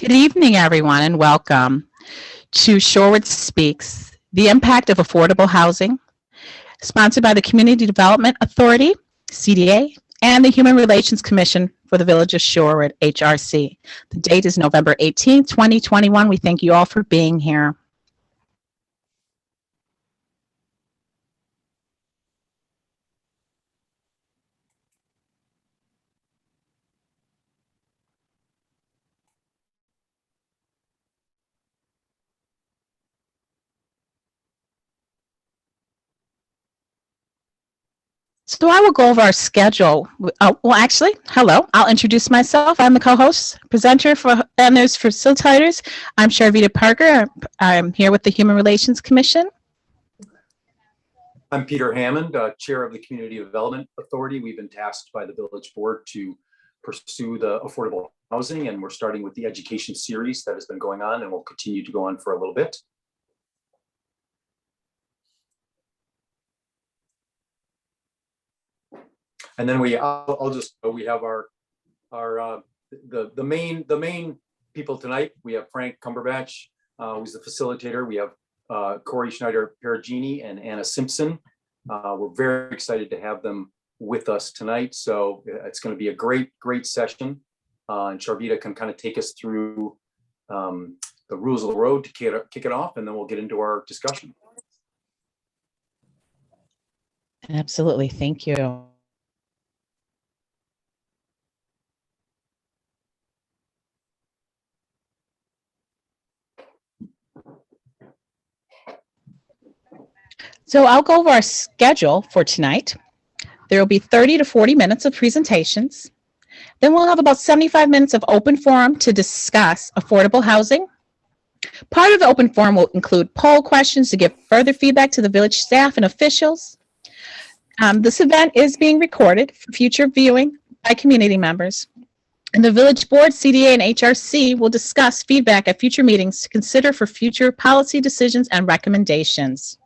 Good evening, everyone, and welcome to Shorewood Speaks, the impact of affordable housing, sponsored by the Community Development Authority, CDA, and the Human Relations Commission for the Village of Shorewood, HRC. The date is November 18th, 2021. We thank you all for being here. So I will go over our schedule. Hello. I'll introduce myself. I'm the co-host, presenter and there's facilitators. I'm Sharvita Parker. I'm here with the Human Relations Commission. I'm Peter Hammond, Chair of the Community Development Authority. We've been tasked by the Village Board to pursue the affordable housing, and we're starting with the education series that has been going on and will continue to go on for a little bit. And then we have the main people tonight. We have Frank Cumberbatch, who's the facilitator. We have Corey Schneider-Perugini and Anna Simpson. We're very excited to have them with us tonight. So it's going to be a great session. And Sharvita can kind of take us through the rules of the road to kick it off, and then we'll get into our discussion. Absolutely. Thank you. So I'll go over our schedule for tonight. There will be 30 to 40 minutes of presentations. Then we'll have about 75 minutes of open forum to discuss affordable housing. Part of the open forum will include poll questions to give further feedback to the village staff and officials. This event is being recorded for future viewing by community members. And the Village Board, CDA, and HRC will discuss feedback at future meetings to consider for future policy decisions and recommendations.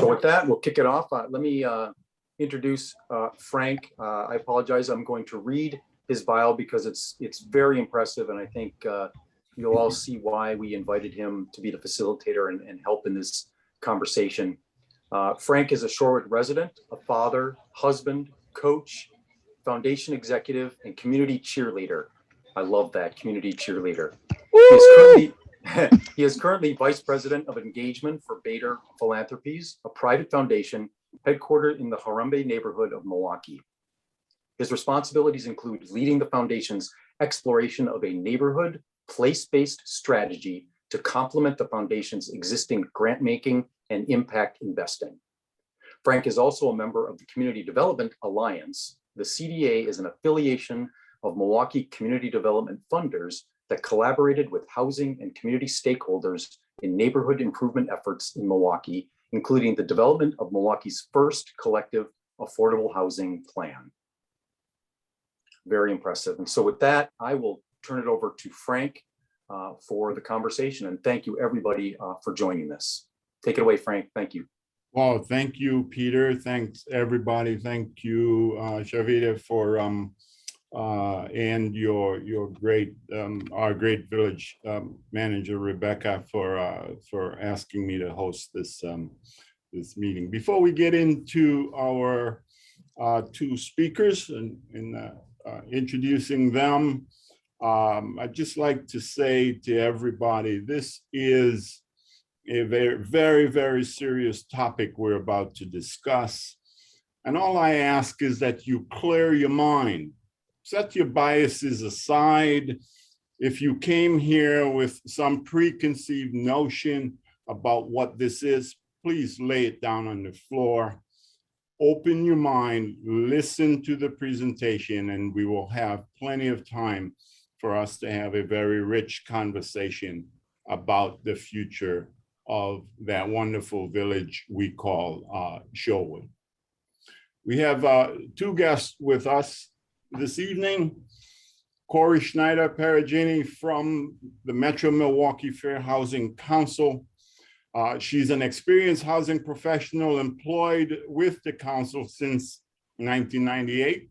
So with that, we'll kick it off. Let me introduce Frank. I apologize. I'm going to read his bio because it's very impressive, and I think you'll all see why we invited him to be the facilitator and help in this conversation. Frank is a Shorewood resident, a father, husband, coach, foundation executive, and community cheerleader. I love that, community cheerleader. He is currently Vice President of Engagement for Bader Philanthropies, a private foundation headquartered in the Harambe neighborhood of Milwaukee. His responsibilities include leading the foundation's exploration of a neighborhood place-based strategy to complement the foundation's existing grant-making and impact investing. Frank is also a member of the Community Development Alliance. The CDA is an affiliation of Milwaukee community development funders that collaborated with housing and community stakeholders in neighborhood improvement efforts in Milwaukee, including the development of Milwaukee's first collective affordable housing plan. Very impressive. And so with that, I will turn it over to Frank for the conversation. And thank you, everybody, for joining this. Take it away, Frank. Thank you. Well, thank you, Peter. Thanks, everybody. Thank you, Sharvita, for and your great our great village manager Rebecca for asking me to host this this meeting. Before we get into our two speakers and introducing them, I'd just like to say to everybody, this is a very serious topic we're about to discuss, and all I ask is that you clear your mind. Set your biases aside. If you came here with some preconceived notion about what this is, please lay it down on the floor. Open your mind, listen to the presentation, and we will have plenty of time for us to have a very rich conversation about the future of that wonderful village we call Shorewood. We have two guests with us this evening. Corey Schneider-Perugini from the Metro Milwaukee Fair Housing Council. She's an experienced housing professional employed with the council since 1998,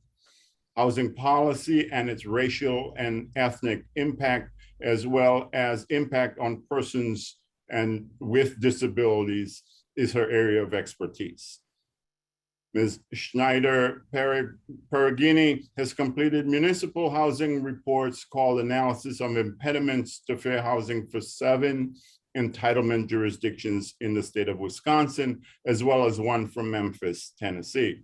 housing policy and its racial and ethnic impact, as well as impact on persons and with disabilities, is her area of expertise. Ms. Schneider-Perugini has completed municipal housing reports called Analysis of Impediments to Fair Housing for 7 entitlement jurisdictions in the state of Wisconsin, as well as one from Memphis, Tennessee.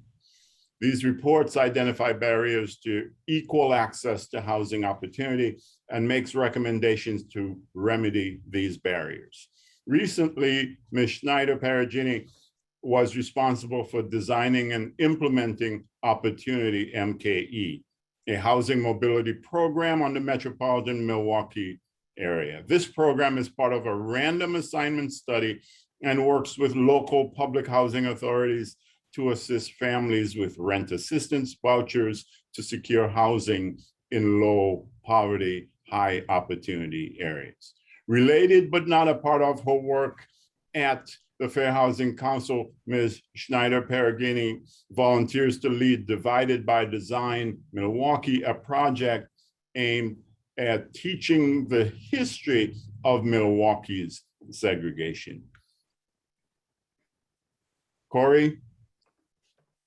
These reports identify barriers to equal access to housing opportunity and makes recommendations to remedy these barriers. Recently, Ms. Schneider-Perugini was responsible for designing and implementing Opportunity MKE, a housing mobility program on the metropolitan Milwaukee area. This program is part of a random assignment study and works with local public housing authorities to assist families with rent assistance vouchers to secure housing in low poverty, high opportunity areas. Related but not a part of her work at the Fair Housing Council, Ms. Schneider-Perugini volunteers to lead Divided by Design Milwaukee, a project aimed at teaching the history of Milwaukee's segregation. Corey,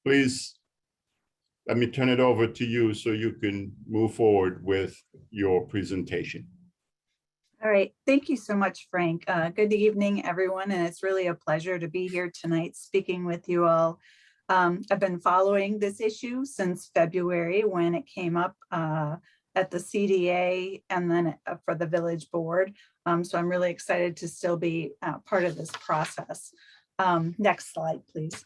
please let me turn it over to you so you can move forward with your presentation. All right, thank you so much, Frank. Good evening, everyone, and it's really a pleasure to be here tonight speaking with you all. I've been following this issue since February when it came up at the CDA and then for the village board. So I'm really excited to still be part of this process. Next slide, please.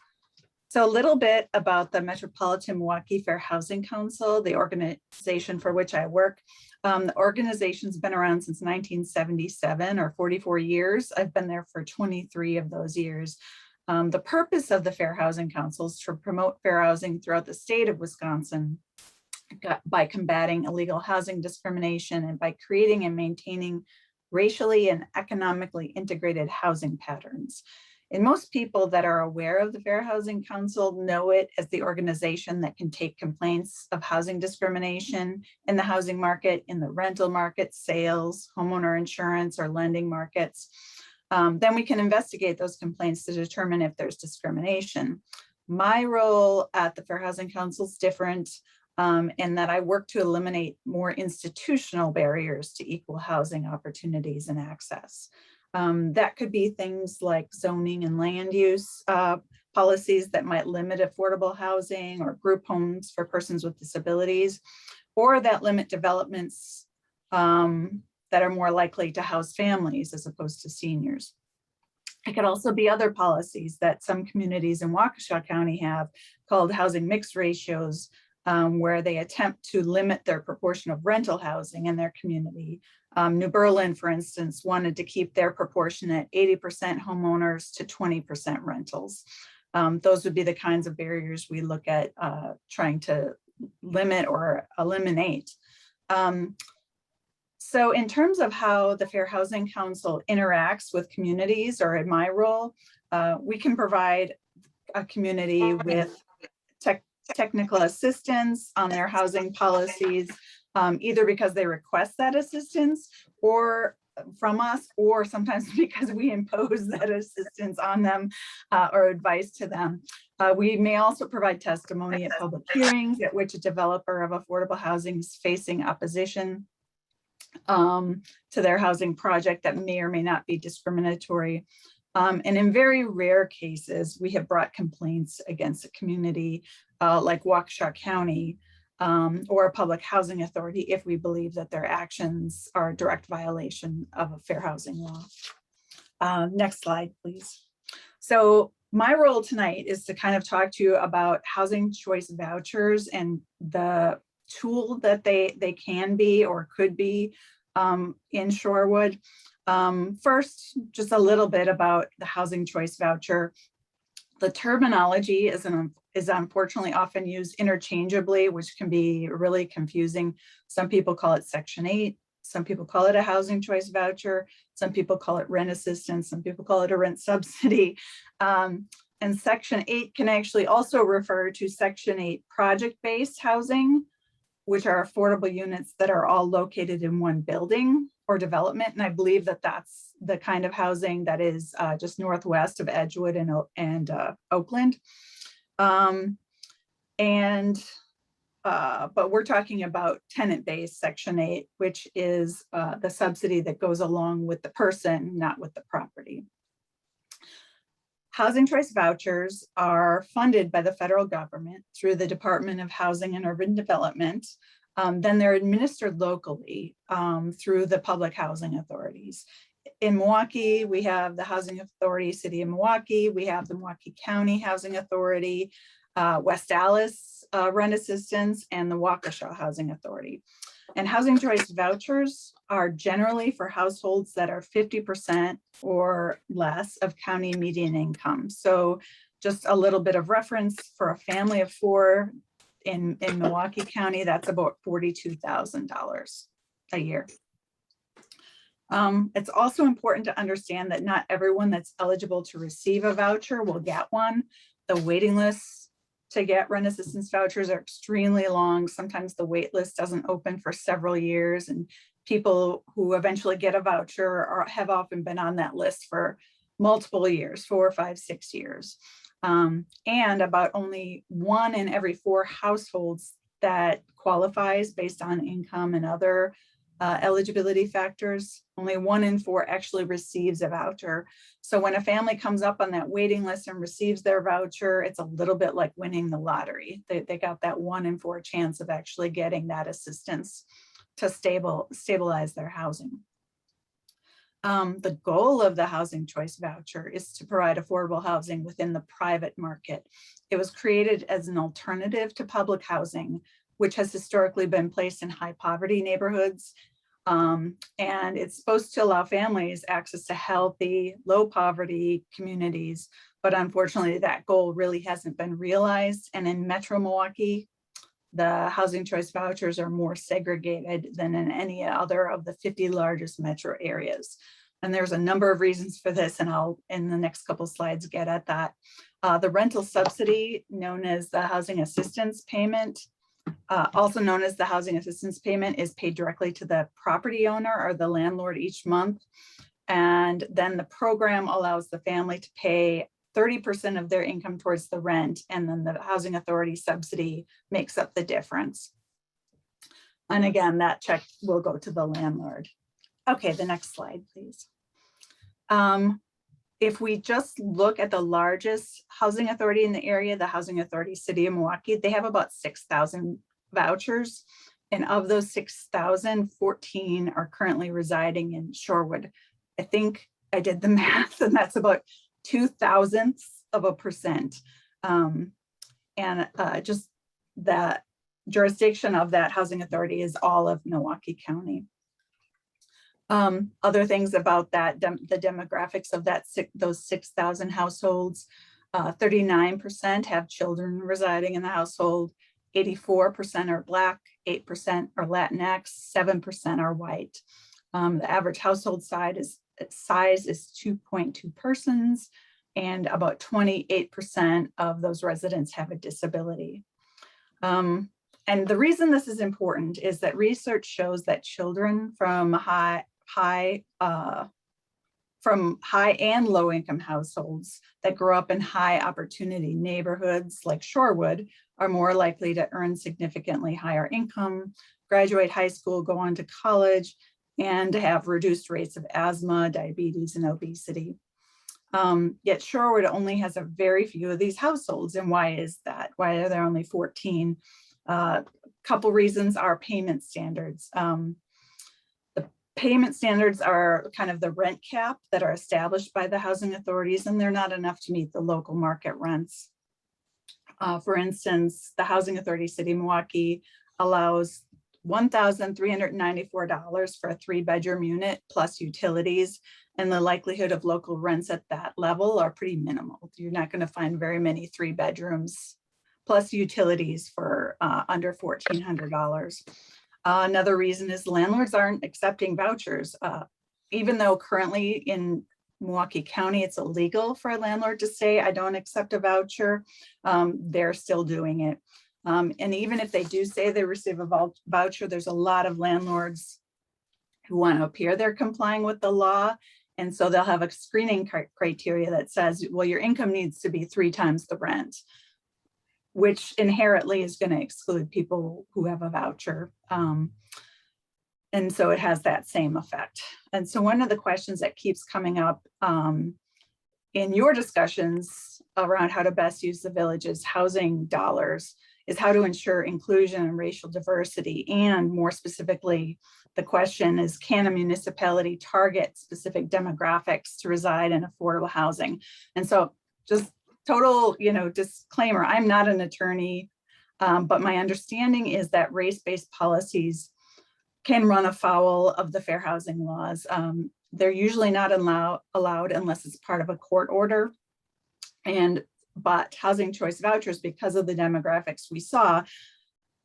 So a little bit about the Metropolitan Milwaukee Fair Housing Council, the organization for which I work. The organization's been around since 1977 or 44 years. I've been there for 23 of those years. The purpose of the Fair Housing Council is to promote fair housing throughout the state of Wisconsin by combating illegal housing discrimination and by creating and maintaining racially and economically integrated housing patterns. And most people that are aware of the Fair Housing Council know it as the organization that can take complaints of housing discrimination in the housing market, in the rental market, sales, homeowner insurance, or lending markets. Then we can investigate those complaints to determine if there's discrimination. My role at the Fair Housing Council is different in that I work to eliminate more institutional barriers to equal housing opportunities and access. That could be things like zoning and land use policies that might limit affordable housing or group homes for persons with disabilities, or that limit developments that are more likely to house families as opposed to seniors. It could also be other policies that some communities in Waukesha County have called housing mix ratios, where they attempt to limit their proportion of rental housing in their community. New Berlin, for instance, wanted to keep their proportion at 80% homeowners to 20% rentals. Those would be the kinds of barriers we look at trying to limit or eliminate. So in terms of how the Fair Housing Council interacts with communities, or in my role, we can provide a community with technical assistance on their housing policies, either because they request that assistance or from us, or sometimes because we impose that assistance on them or advice to them. We may also provide testimony at public hearings at which a developer of affordable housing is facing opposition to their housing project that may or may not be discriminatory. And in very rare cases, we have brought complaints against a community like Waukesha County or a public housing authority if we believe that their actions are a direct violation of a fair housing law. Next slide, please. So my role tonight is to kind of talk to you about housing choice vouchers and the tool that they can be or could be in Shorewood. First, just a little bit about the housing choice voucher. The terminology is unfortunately often used interchangeably, which can be really confusing. Some people call it Section 8. Some people call it a housing choice voucher. Some people call it rent assistance. Some people call it a rent subsidy. And Section 8 can actually also refer to Section 8 project-based housing, which are affordable units that are all located in one building or development. And I believe that that's the kind of housing that is just northwest of Edgewood and Oakland. But we're talking about tenant-based Section 8, which is the subsidy that goes along with the person, not with the property. Housing choice vouchers are funded by the federal government through the Department of Housing and Urban Development. Then they're administered locally through the public housing authorities. In Milwaukee, we have the Housing Authority, City of Milwaukee. We have the Milwaukee County Housing Authority, West Allis Rent Assistance, and the Waukesha Housing Authority. And housing choice vouchers are generally for households that are 50% or less of county median income. So just a little bit of reference, for a family of 4 in Milwaukee County, that's about $42,000 a year. It's also important to understand that not everyone that's eligible to receive a voucher will get one. The waiting lists to get rent assistance vouchers are extremely long. Sometimes the wait list doesn't open for several years, and people who eventually get a voucher have often been on that list for multiple years, 4, 5, 6 years. And about only 1 in every 4 households that qualifies based on income and other eligibility factors, only 1 in 4 actually receives a voucher. So when a family comes up on that waiting list and receives their voucher, it's a little bit like winning the lottery. They got that 1 in 4 chance of actually getting that assistance to stabilize their housing. The goal of the housing choice voucher is to provide affordable housing within the private market. It was created as an alternative to public housing, which has historically been placed in high poverty neighborhoods. And it's supposed to allow families access to healthy, low poverty communities. But unfortunately, that goal really hasn't been realized. And in Metro Milwaukee, the housing choice vouchers are more segregated than in any other of the 50 largest metro areas. And there's a number of reasons for this, and I'll, in the next couple slides, get at that. The rental subsidy, known as the housing assistance payment, also known as the housing assistance payment, is paid directly to the property owner or the landlord each month. And then the program allows the family to pay 30% of their income towards the rent, and then the housing authority subsidy makes up the difference. And again, that check will go to the landlord. Okay, the next slide, please. If we just look at the largest housing authority in the area, the Housing Authority City of Milwaukee, they have about 6,000 vouchers. And of those 6,000, 14 are currently residing in Shorewood. I think I did the math, and that's about 0.02%. Just that jurisdiction of that housing authority is all of Milwaukee County. Other things about that, the demographics of those 6,000 households, 39% have children residing in the household, 84% are Black, 8% are Latinx, 7% are white. The average household size is 2.2 persons, and about 28% of those residents have a disability. And the reason this is important is that research shows that children from high and low income households that grow up in high opportunity neighborhoods like Shorewood are more likely to earn significantly higher income, graduate high school, go on to college, and to have reduced rates of asthma, diabetes, and obesity. Yet Shorewood only has a very few of these households. And why is that? Why are there only 14? Couple reasons are payment standards. The payment standards are kind of the rent cap that are established by the housing authorities, and they're not enough to meet the local market rents. For instance, the Housing Authority City of Milwaukee allows $1,394 for a 3-bedroom unit plus utilities, and the likelihood of local rents at that level are pretty minimal. You're not going to find very many 3 bedrooms plus utilities for under $1,400. Another reason is landlords aren't accepting vouchers. Even though currently in Milwaukee County, it's illegal for a landlord to say, I don't accept a voucher. They're still doing it. And even if they do say they receive a voucher, there's a lot of landlords who want to appear they're complying with the law. And so they'll have a screening criteria that says, well, your income needs to be 3 times the rent, which inherently is going to exclude people who have a voucher. And so it has that same effect. And so one of the questions that keeps coming up in your discussions around how to best use the village's housing dollars is how to ensure inclusion and racial diversity. And more specifically, the question is, can a municipality target specific demographics to reside in affordable housing? And so just total, disclaimer, I'm not an attorney, but my understanding is that race-based policies can run afoul of the fair housing laws. They're usually not allowed unless it's part of a court order. But housing choice vouchers, because of the demographics we saw,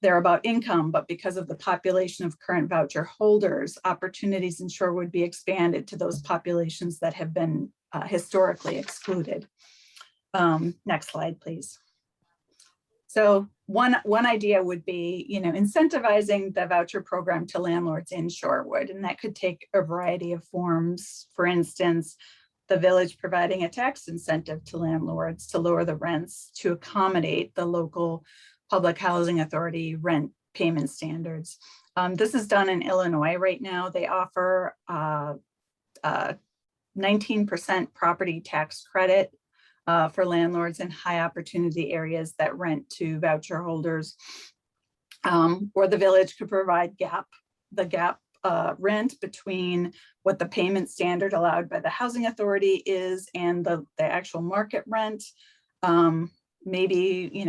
they're about income, but because of the population of current voucher holders, opportunities in Shorewood would be expanded to those populations that have been historically excluded. Next slide, please. So one idea would be, incentivizing the voucher program to landlords in Shorewood, and that could take a variety of forms. For instance, the village providing a tax incentive to landlords to lower the rents to accommodate the local public housing authority rent payment standards. This is done in Illinois right now. They offer 19% property tax credit for landlords in high opportunity areas that rent to voucher holders. Or the village could provide the gap rent between what the payment standard allowed by the housing authority is and the actual market rent. Maybe,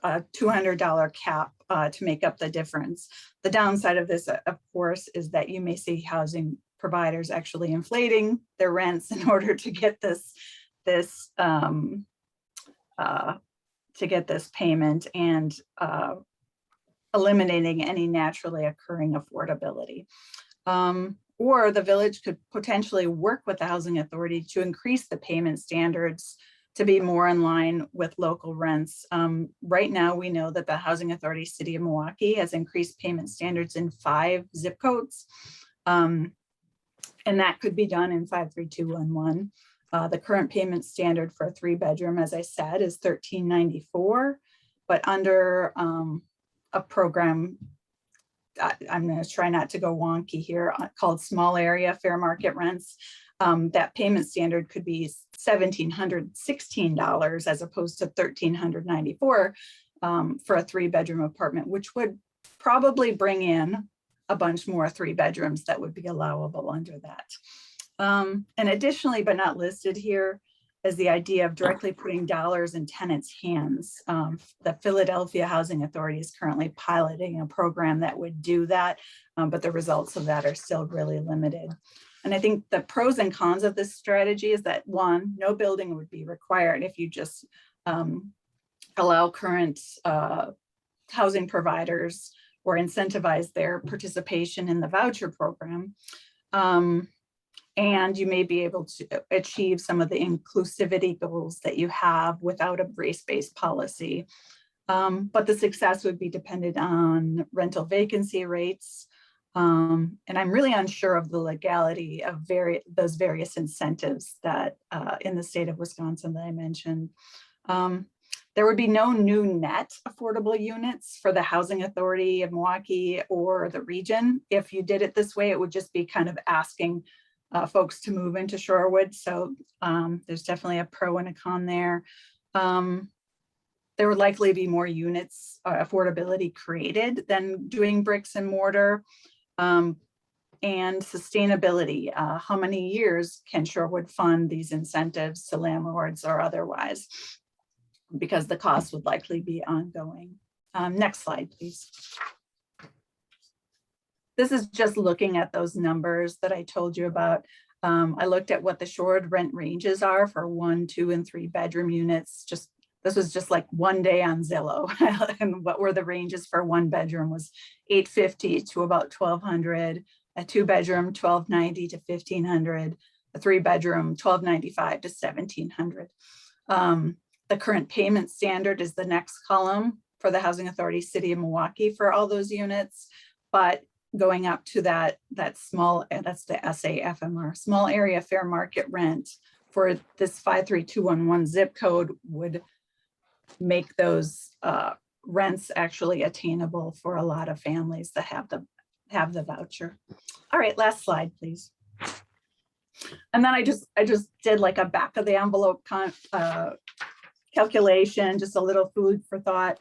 a $200 cap to make up the difference. The downside of this, of course, is that you may see housing providers actually inflating their rents in order to get this payment and eliminating any naturally occurring affordability. Or the village could potentially work with the housing authority to increase the payment standards to be more in line with local rents. Right now, we know that the Housing Authority City of Milwaukee has increased payment standards in 5 zip codes. And that could be done in 53211. The current payment standard for a 3-bedroom, as I said, is $13.94, but under a program, I'm going to try not to go wonky here, called small area fair market rents. That payment standard could be $1,716 as opposed to $1,394 for a 3-bedroom apartment, which would probably bring in a bunch more 3-bedrooms that would be allowable under that. And additionally, but not listed here, is the idea of directly putting dollars in tenants' hands. The Philadelphia Housing Authority is currently piloting a program that would do that, but the results of that are still really limited. And I think the pros and cons of this strategy is that, one, no building would be required if you just allow current housing providers or incentivize their participation in the voucher program. And you may be able to achieve some of the inclusivity goals that you have without a race-based policy. But the success would be dependent on rental vacancy rates. And I'm really unsure of the legality of those various incentives that in the state of Wisconsin that I mentioned. There would be no new net affordable units for the Housing Authority of Milwaukee or the region. If you did it this way, it would just be kind of asking folks to move into Shorewood. So there's definitely a pro and a con there. There would likely be more units, affordability created than doing bricks and mortar. And sustainability, how many years can Shorewood fund these incentives to landlords or otherwise? Because the cost would likely be ongoing. Next slide, please. This is just looking at those numbers that I told you about. I looked at what the Shorewood rent ranges are for 1, 2, and 3-bedroom units. This was just like one day on Zillow. And what were the ranges for 1-bedroom was $850 to about $1,200, a 2-bedroom $1,290 to $1,500, a 3-bedroom, $1,295 to $1,700. The current payment standard is the next column for the Housing Authority City of Milwaukee for all those units, but going up to that small, that's the SAFMR, small area fair market rent for this 53211 zip code would make those rents actually attainable for a lot of families that have the voucher. All right, last slide, please. And then I just did like a back of the envelope calculation, just a little food for thought.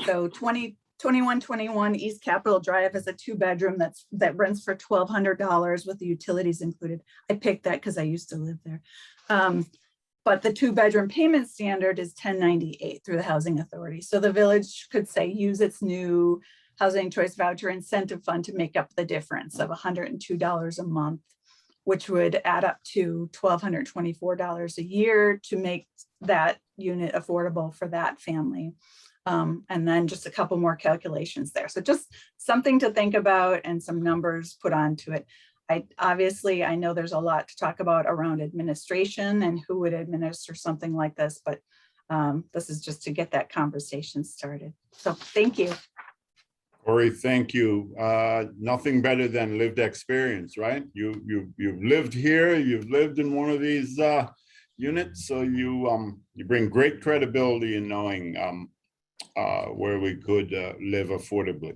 So 2121 East Capitol Drive is a 2-bedroom that rents for $1,200 with the utilities included. I picked that because I used to live there. But the 2-bedroom payment standard is $1,098 through the Housing Authority. So the village could say use its new Housing Choice Voucher Incentive Fund to make up the difference of $102 a month, which would add up to $1,224 a year to make that unit affordable for that family. And then just a couple more calculations there. So just something to think about and some numbers put onto it. I know there's a lot to talk about around administration and who would administer something like this, but this is just to get that conversation started. So thank you. Corey, thank you. Nothing better than lived experience, right? You've lived here, you've lived in one of these units, so you bring great credibility in knowing where we could live affordably.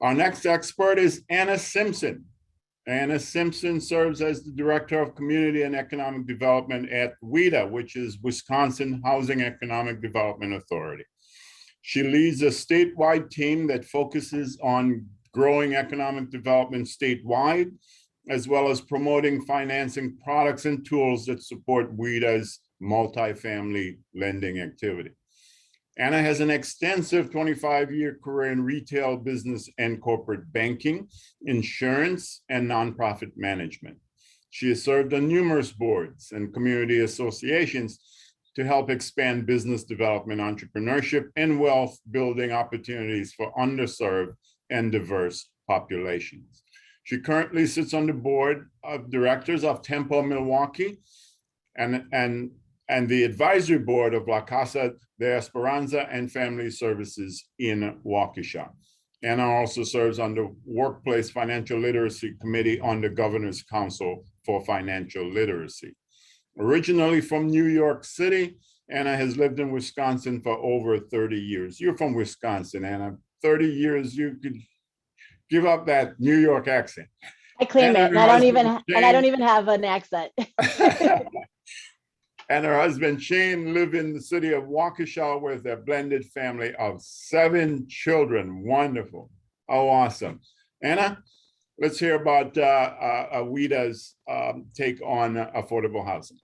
Our next expert is Anna Simpson. Anna Simpson serves as the Director of Community and Economic Development at WEDA, which is Wisconsin Housing Economic Development Authority. She leads a statewide team that focuses on growing economic development statewide, as well as promoting financing products and tools that support WEDA's multifamily lending activity. Anna has an extensive 25-year career in retail business and corporate banking, insurance, and nonprofit management. She has served on numerous boards and community associations to help expand business development, entrepreneurship, and wealth building opportunities for underserved and diverse populations. She currently sits on the board of directors of Tempo Milwaukee and the advisory board of La Casa de Esperanza and Family Services in Waukesha. Anna also serves on the Workplace Financial Literacy Committee on the Governor's Council for Financial Literacy. Originally from New York City, Anna has lived in Wisconsin for over 30 years. You're from Wisconsin, Anna. 30 years, you could give up that New York accent. I claim it, and I don't even have an accent. And her husband, Shane, live in the city of Waukesha with a blended family of 7 children. Wonderful. Oh, awesome. Anna, let's hear about WEDA's take on affordable housing.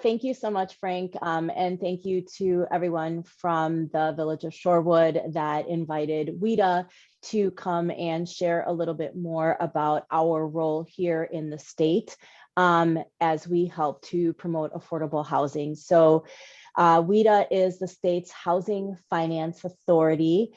Thank you so much, Frank. And thank you to everyone from the village of Shorewood that invited WEDA to come and share a little bit more about our role here in the state as we help to promote affordable housing. So WEDA is the state's housing finance authority.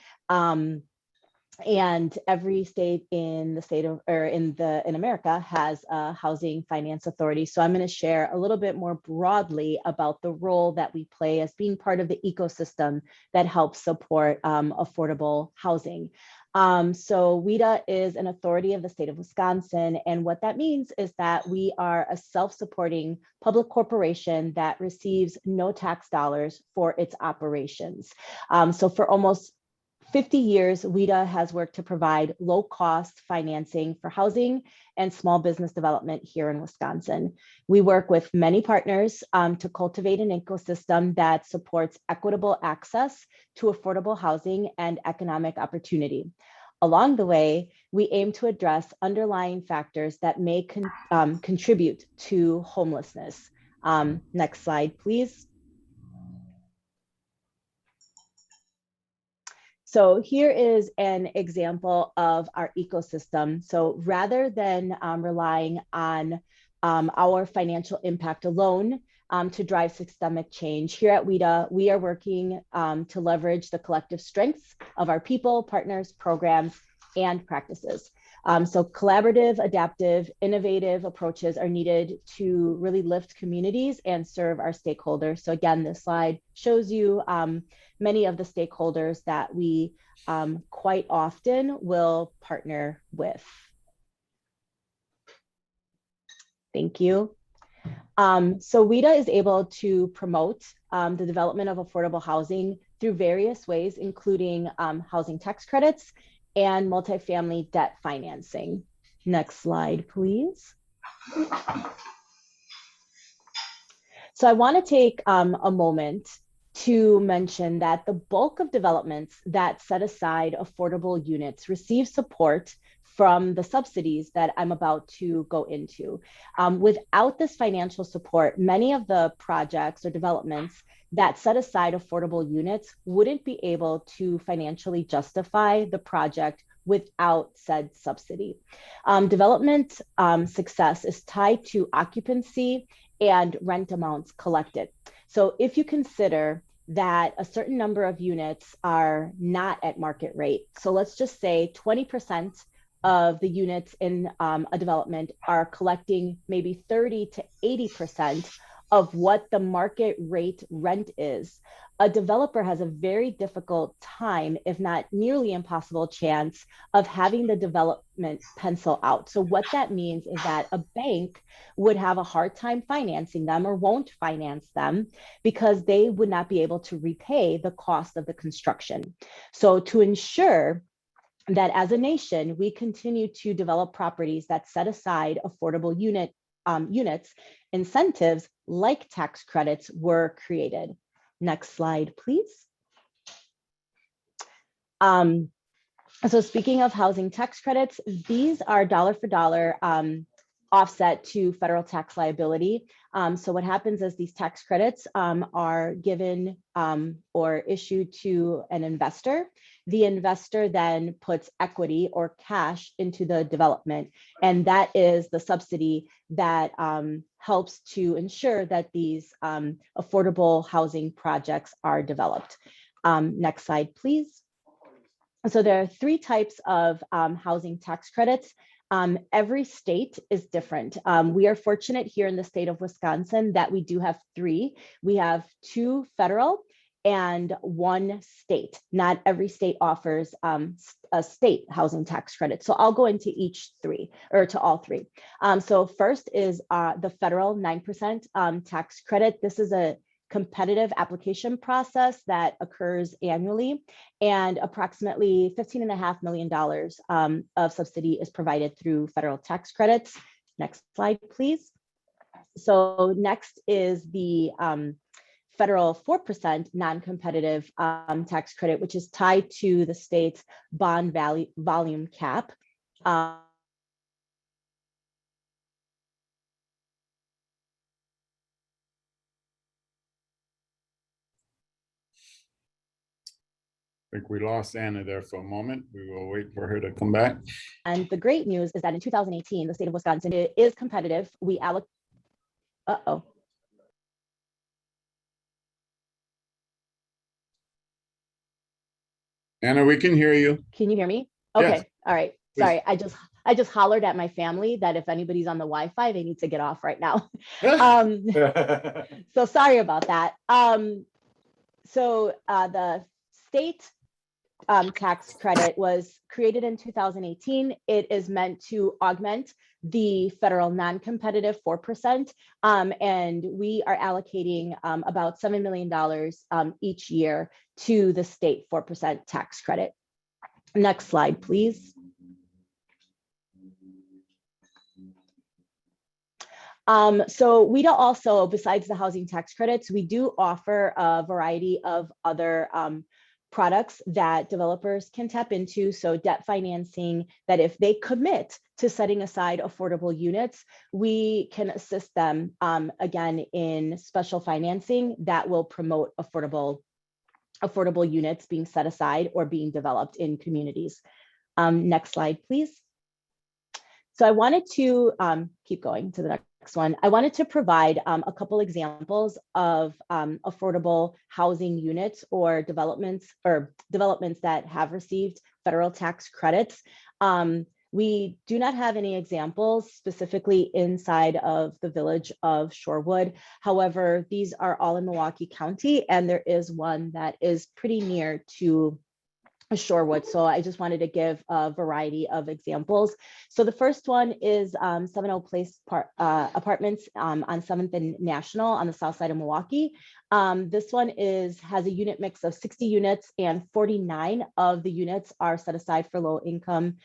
And every state in the state of, or in America has a housing finance authority. So I'm going to share a little bit more broadly about the role that we play as being part of the ecosystem that helps support affordable housing. So WEDA is an authority of the state of Wisconsin. And what that means is that we are a self-supporting public corporation that receives no tax dollars for its operations. So for almost 50 years, WEDA has worked to provide low-cost financing for housing and small business development here in Wisconsin. We work with many partners to cultivate an ecosystem that supports equitable access to affordable housing and economic opportunity. Along the way, we aim to address underlying factors that may contribute to homelessness. Next slide, please. So here is an example of our ecosystem. So rather than relying on our financial impact alone to drive systemic change, here at WEDA, we are working to leverage the collective strengths of our people, partners, programs, and practices. So collaborative, adaptive, innovative approaches are needed to really lift communities and serve our stakeholders. So again, this slide shows you many of the stakeholders that we quite often will partner with. Thank you. So WIDA is able to promote the development of affordable housing through various ways, including housing tax credits and multifamily debt financing. Next slide, please. So I want to take a moment to mention that the bulk of developments that set aside affordable units receive support from the subsidies that I'm about to go into. Without this financial support, many of the projects or developments that set aside affordable units wouldn't be able to financially justify the project without said subsidy. Development success is tied to occupancy and rent amounts collected. So if you consider that a certain number of units are not at market rate, so let's just say 20% of the units in a development are collecting maybe 30 to 80% of what the market rate rent is, a developer has a very difficult time, if not nearly impossible chance of having the development pencil out. So what that means is that a bank would have a hard time financing them or won't finance them because they would not be able to repay the cost of the construction. So to ensure that as a nation, we continue to develop properties that set aside affordable units, incentives like tax credits were created. Next slide, please. So speaking of housing tax credits, these are dollar for dollar offset to federal tax liability. So what happens is these tax credits are given or issued to an investor. The investor then puts equity or cash into the development, and that is the subsidy that helps to ensure that these affordable housing projects are developed. Next slide, please. So there are three types of housing tax credits. Every state is different. We are fortunate here in the state of Wisconsin that we do have three. We have 2 federal and 1 state. Not every state offers a state housing tax credit. So I'll go into each 3 or to all 3. So first is the federal 9% tax credit. This is a competitive application process that occurs annually, and approximately $15.5 million of subsidy is provided through federal tax credits. Next slide, please. So next is the federal 4% non-competitive tax credit, which is tied to the state's bond volume cap. I think we lost Anna there for a moment. We will wait for her to come back. And the great news is that in 2018, the state of Wisconsin is competitive. We allocate. Uh-oh. Anna, we can hear you. Can you hear me? Okay. Yes. All right. Sorry. I just hollered at my family that if anybody's on the Wi-Fi, they need to get off right now. So sorry about that. So the state tax credit was created in 2018. It is meant to augment the federal non-competitive 4%, and we are allocating about $7 million each year to the state 4% tax credit. Next slide, please. So WIDA also, besides the housing tax credits, we do offer a variety of other products that developers can tap into. So debt financing, that if they commit to setting aside affordable units, we can assist them again in special financing that will promote affordable units being set aside or being developed in communities. Next slide, please. So I wanted to keep going to the next one. I wanted to provide a couple examples of affordable housing units or developments that have received federal tax credits. We do not have any examples specifically inside of the village of Shorewood. However, these are all in Milwaukee County, and there is one that is pretty near to Shorewood. So I just wanted to give a variety of examples. So the first one is 70 Place Apartments on 7th and National on the south side of Milwaukee. This one has a unit mix of 60 units, and 49 of the units are set aside for low income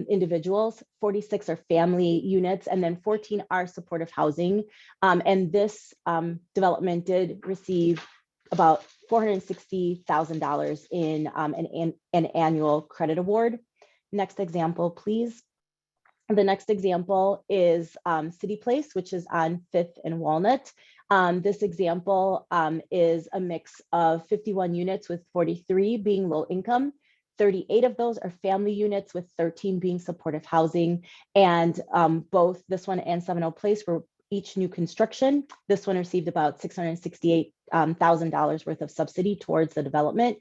individuals. 46 are family units, and then 14 are supportive housing. And this development did receive about $460,000 in an annual credit award. Next example, please. The next example is City Place, which is on 5th and Walnut. This example is a mix of 51 units with 43 being low income. 38 of those are family units with 13 being supportive housing. And both this one and 70 Place were each new construction. This one received about $668,000 worth of subsidy towards the development.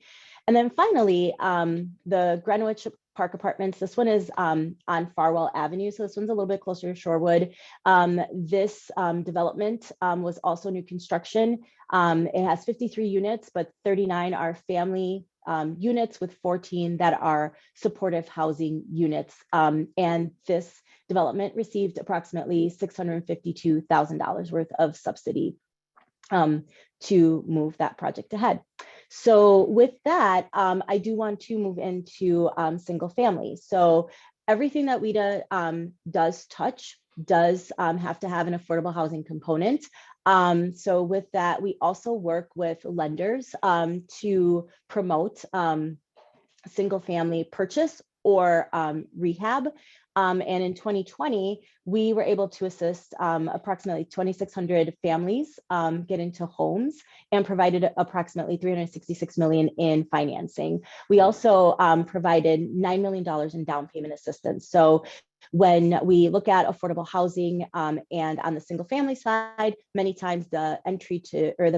And then finally, the Greenwich Park Apartments. This one is on Farwell Avenue. So this one's a little bit closer to Shorewood. This development was also new construction. It has 53 units, but 39 are family units with 14 that are supportive housing units. And this development received approximately $652,000 worth of subsidy to move that project ahead. So with that, I do want to move into single family. So everything that WIDA does touch does have to have an affordable housing component. So with that, we also work with lenders to promote single family purchase or rehab. And in 2020, we were able to assist approximately 2,600 families get into homes and provided approximately $366 million in financing. We also provided $9 million in down payment assistance. So when we look at affordable housing and on the single family side, many times the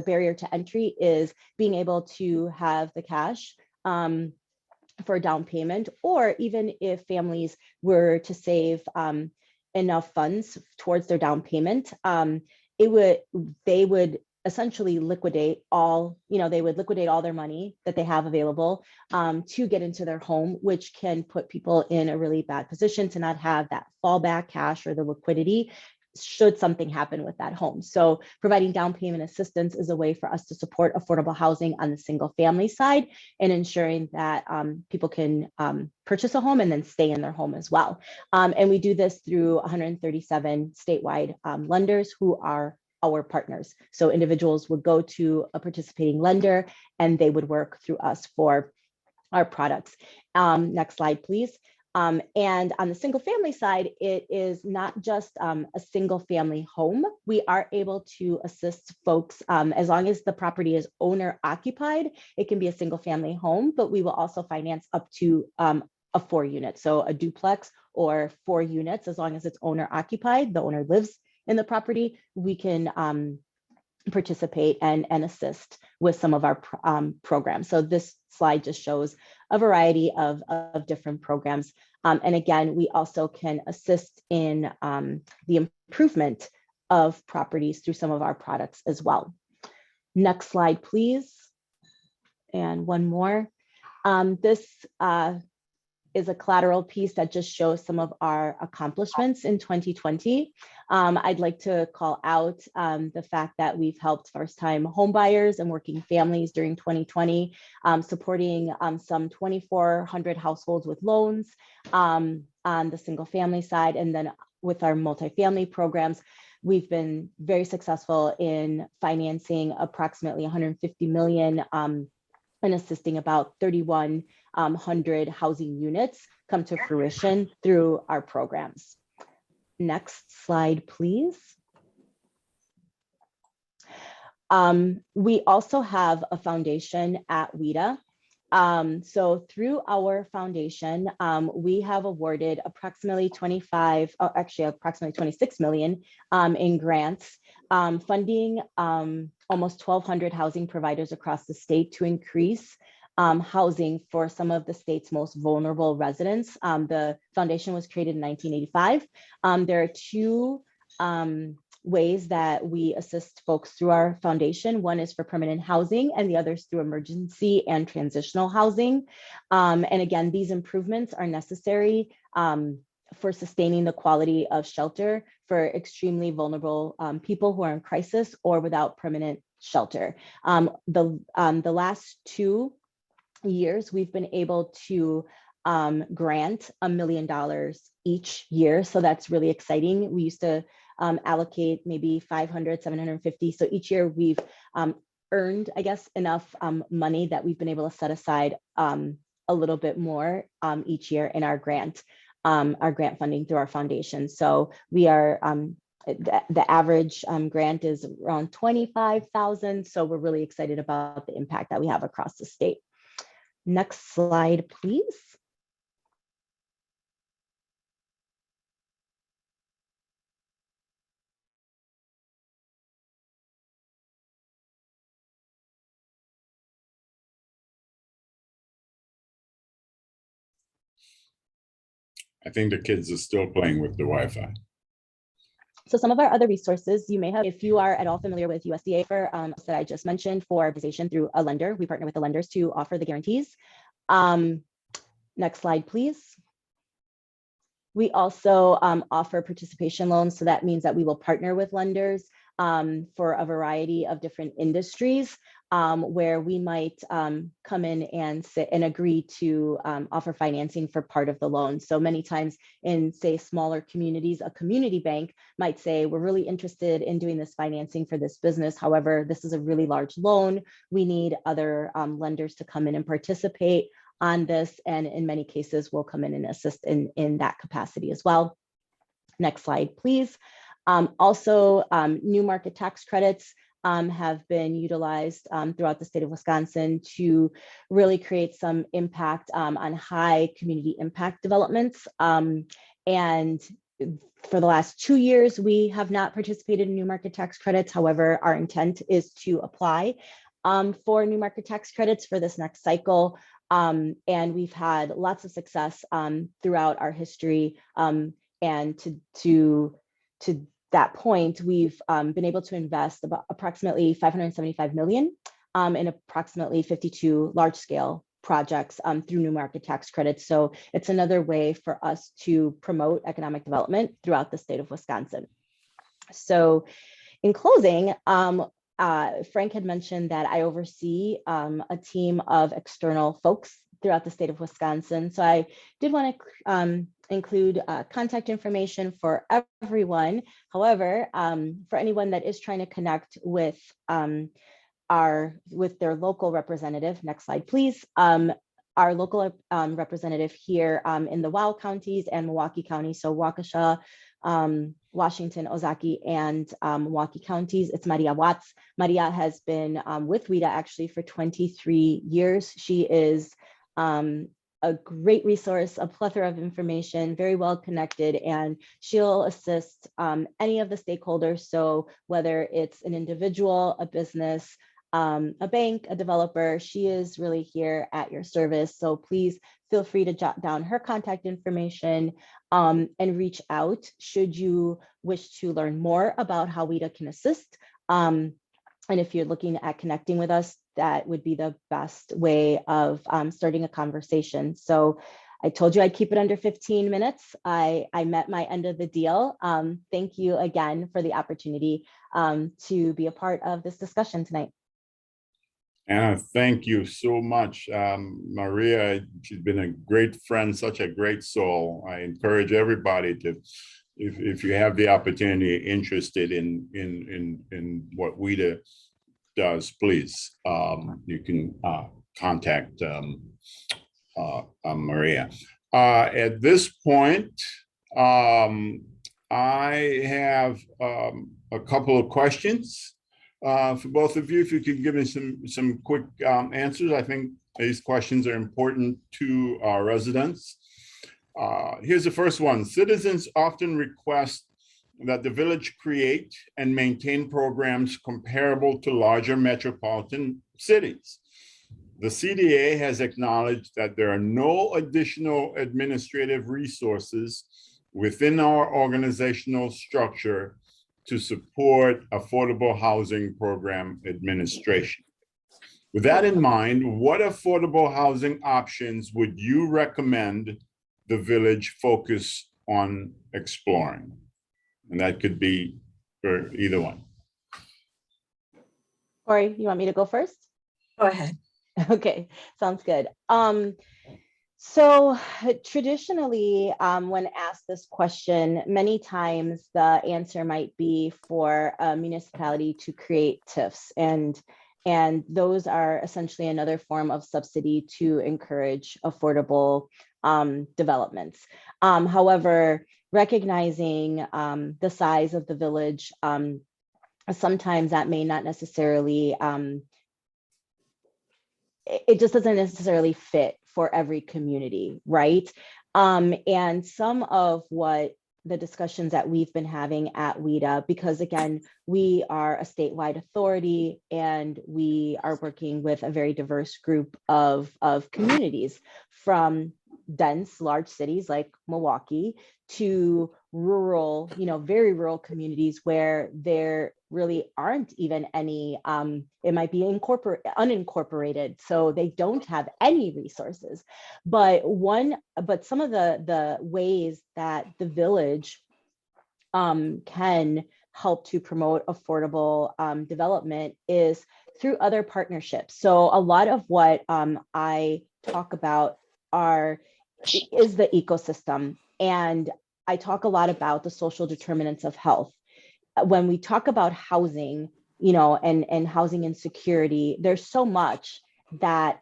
barrier to entry is being able to have the cash for a down payment, or even if families were to save enough funds towards their down payment, they would essentially liquidate all their money that they have available to get into their home, which can put people in a really bad position to not have that fallback cash or the liquidity should something happen with that home. So providing down payment assistance is a way for us to support affordable housing on the single family side and ensuring that people can purchase a home and then stay in their home as well. And we do this through 137 statewide lenders who are our partners. So individuals would go to a participating lender and they would work through us for our products. Next slide, please. And on the single family side, it is not just a single family home. We are able to assist folks as long as the property is owner occupied. It can be a single family home, but we will also finance up to a 4 unit. So a duplex or 4 units, as long as it's owner occupied, the owner lives in the property, we can participate and assist with some of our programs. So this slide just shows a variety of different programs. And again, we also can assist in the improvement of properties through some of our products as well. Next slide, please. And one more. This is a collateral piece that just shows some of our accomplishments in 2020. I'd like to call out the fact that we've helped first-time homebuyers and working families during 2020, supporting some 2,400 households with loans on the single family side. And then with our multifamily programs, we've been very successful in financing approximately $150 million and assisting about 3,100 housing units come to fruition through our programs. Next slide, please. We also have a foundation at WIDA. So through our foundation, we have awarded approximately approximately 26 million in grants, funding almost 1,200 housing providers across the state to increase housing for some of the state's most vulnerable residents. The foundation was created in 1985. There are two ways that we assist folks through our foundation. One is for permanent housing and the other is through emergency and transitional housing. And again, these improvements are necessary for sustaining the quality of shelter for extremely vulnerable people who are in crisis or without permanent shelter. The last 2 years, we've been able to grant $1 million each year. So that's really exciting. We used to allocate maybe 500, 750. So each year we've earned, I guess, enough money that we've been able to set aside a little bit more each year in our grant funding through our foundation. So we are, the average grant is around 25,000. So we're really excited about the impact that we have across the state. Next slide, please. I think the kids are still playing with the Wi-Fi. So some of our other resources you may have, if you are at all familiar with USDA for that I just mentioned for organization through a lender, we partner with the lenders to offer the guarantees. Next slide, please. We also offer participation loans. So that means that we will partner with lenders for a variety of different industries where we might come in and sit and agree to offer financing for part of the loan. So many times in, say, smaller communities, a community bank might say, we're really interested in doing this financing for this business. However, this is a really large loan. We need other lenders to come in and participate on this. And in many cases, we'll come in and assist in that capacity as well. Next slide, please. Also, new market tax credits have been utilized throughout the state of Wisconsin to really create some impact on high community impact developments. And for the last 2 years, we have not participated in new market tax credits. However, our intent is to apply for new market tax credits for this next cycle. And we've had lots of success throughout our history. And to that point, we've been able to invest about approximately $575 million in approximately 52 large-scale projects through new market tax credits. So it's another way for us to promote economic development throughout the state of Wisconsin. So in closing, Frank had mentioned that I oversee a team of external folks throughout the state of Wisconsin. So I did want to include contact information for everyone. However, for anyone that is trying to connect with their local representative, next slide, please. Our local representative here in the WOW counties and Milwaukee County, so Waukesha, Washington, Ozaukee, and Milwaukee counties. It's Maria Watts. Maria has been with WIDA actually for 23 years. She is a great resource, a plethora of information, very well connected, and she'll assist any of the stakeholders. So whether it's an individual, a business, a bank, a developer, she is really here at your service. So please feel free to jot down her contact information and reach out should you wish to learn more about how WIDA can assist. And if you're looking at connecting with us, that would be the best way of starting a conversation. So I told you I'd keep it under 15 minutes. I met my end of the deal. Thank you again for the opportunity to be a part of this discussion tonight. Anna, thank you so much. Maria, she's been a great friend, such a great soul. I encourage everybody to, if you have the opportunity, interested in what WIDA does, please, you can contact Maria. At this point, I have a couple of questions for both of you. If you could give me some quick answers. I think these questions are important to our residents. Here's the first one. Citizens often request that the village create and maintain programs comparable to larger metropolitan cities. The CDA has acknowledged that there are no additional administrative resources within our organizational structure to support affordable housing program administration. With that in mind, what affordable housing options would you recommend the village focus on exploring? And that could be for either one. Corey, you want me to go first? Go ahead. Okay, sounds good. So traditionally, when asked this question, many times the answer might be for a municipality to create TIFs, and those are essentially another form of subsidy to encourage affordable developments. However, recognizing the size of the village, sometimes that may not necessarily it just doesn't necessarily fit for every community, right? And some of what the discussions that we've been having at WIDA, because again, we are a statewide authority and we are working with a very diverse group of communities, from dense large cities like Milwaukee to rural, very rural communities where there really aren't even any, it might be unincorporated, so they don't have any resources. But some of the ways that the village can help to promote affordable development is through other partnerships. So a lot of what I talk about is the ecosystem, and I talk a lot about the social determinants of health. When we talk about housing, and housing insecurity, there's so much that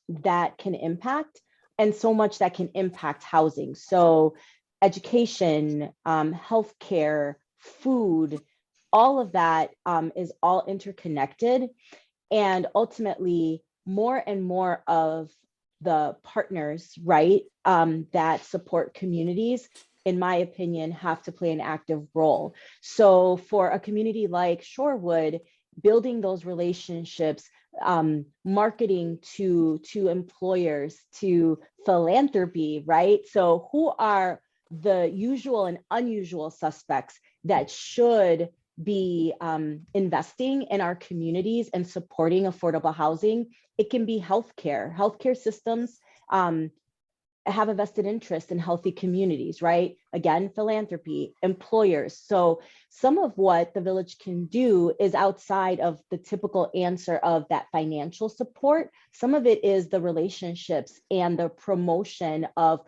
that can impact, and so much that can impact housing. So education, healthcare, food, all of that is all interconnected. And ultimately, more and more of the partners, right, that support communities, in my opinion, have to play an active role. So for a community like Shorewood, building those relationships, marketing to employers, to philanthropy, right? So who are the usual and unusual suspects that should be investing in our communities and supporting affordable housing? It can be healthcare. Healthcare systems have a vested interest in healthy communities, right? Again, philanthropy, employers. So some of what the village can do is outside of the typical answer of that financial support. Some of it is the relationships and the promotion of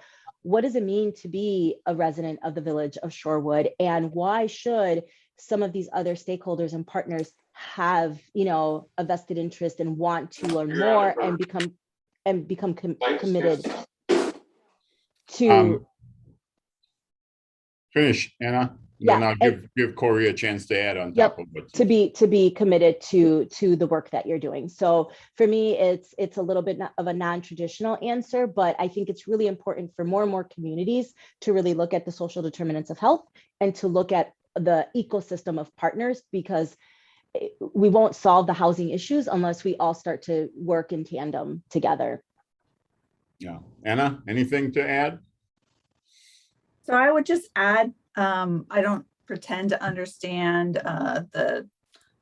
what does it mean to be a resident of the village of Shorewood, and why should some of these other stakeholders and partners have, a vested interest and want to learn more and become committed to Finish, Anna. Yeah, Then I'll give Corey a chance to add on top of it. to be committed to the work that you're doing. So for me, it's a little bit of a non-traditional answer, but I think it's really important for more and more communities to really look at the social determinants of health and to look at the ecosystem of partners, because we won't solve the housing issues unless we all start to work in tandem together. Yeah, Anna, anything to add? So I would just add, I don't pretend to understand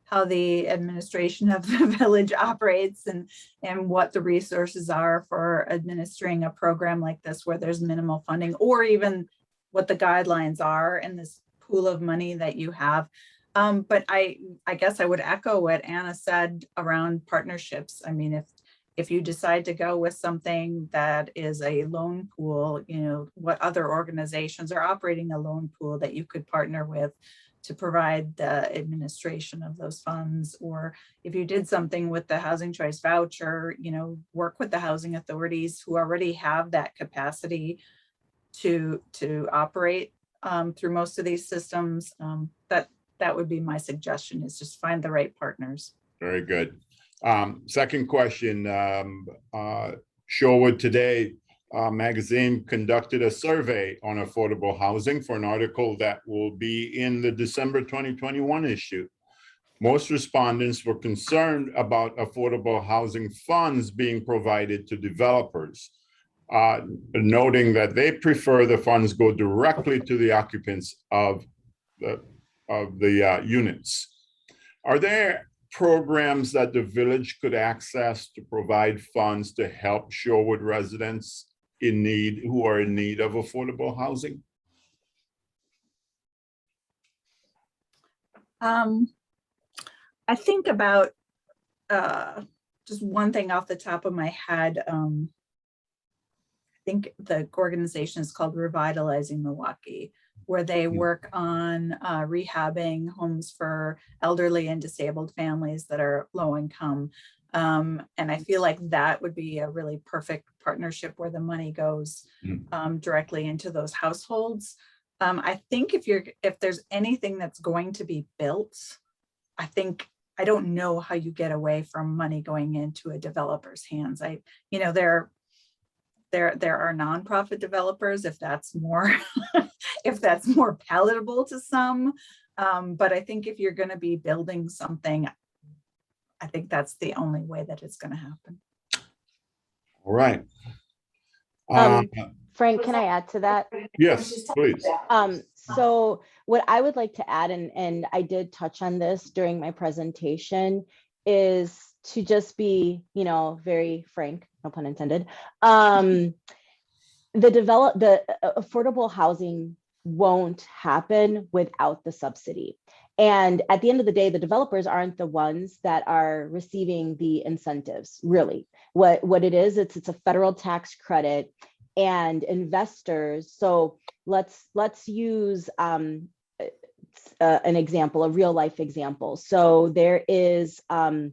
how the administration of the village operates and what the resources are for administering a program like this where there's minimal funding, or even what the guidelines are in this pool of money that you have. But I guess I would echo what Anna said around partnerships. I mean, if you decide to go with something that is a loan pool, what other organizations are operating a loan pool that you could partner with to provide the administration of those funds? Or if you did something with the housing choice voucher, work with the housing authorities who already have that capacity to operate through most of these systems. That would be my suggestion, is just find the right partners. Very good. Second question, Shorewood Today magazine conducted a survey on affordable housing for an article that will be in the December 2021 issue. Most respondents were concerned about affordable housing funds being provided to developers, noting that they prefer the funds go directly to the occupants of the units. Are there programs that the village could access to provide funds to help Shorewood residents in need, who are in need of affordable housing? I think about just one thing off the top of my head. I think the organization is called Revitalizing Milwaukee, where they work on rehabbing homes for elderly and disabled families that are low income. And I feel like that would be a really perfect partnership where the money goes directly into those households. I think if there's anything that's going to be built, I don't know how you get away from money going into a developer's hands. There are nonprofit developers, if that's more if that's more palatable to some. But I think if you're going to be building something, I think that's the only way that it's going to happen. All right. Frank, can I add to that? Yes, please. So what I would like to add, and I did touch on this during my presentation, is to just be, very frank, no pun intended. The affordable housing won't happen without the subsidy. And at the end of the day, the developers aren't the ones that are receiving the incentives, really. What it is, it's a federal tax credit, and investors. So let's use an example, a real life example. So there is a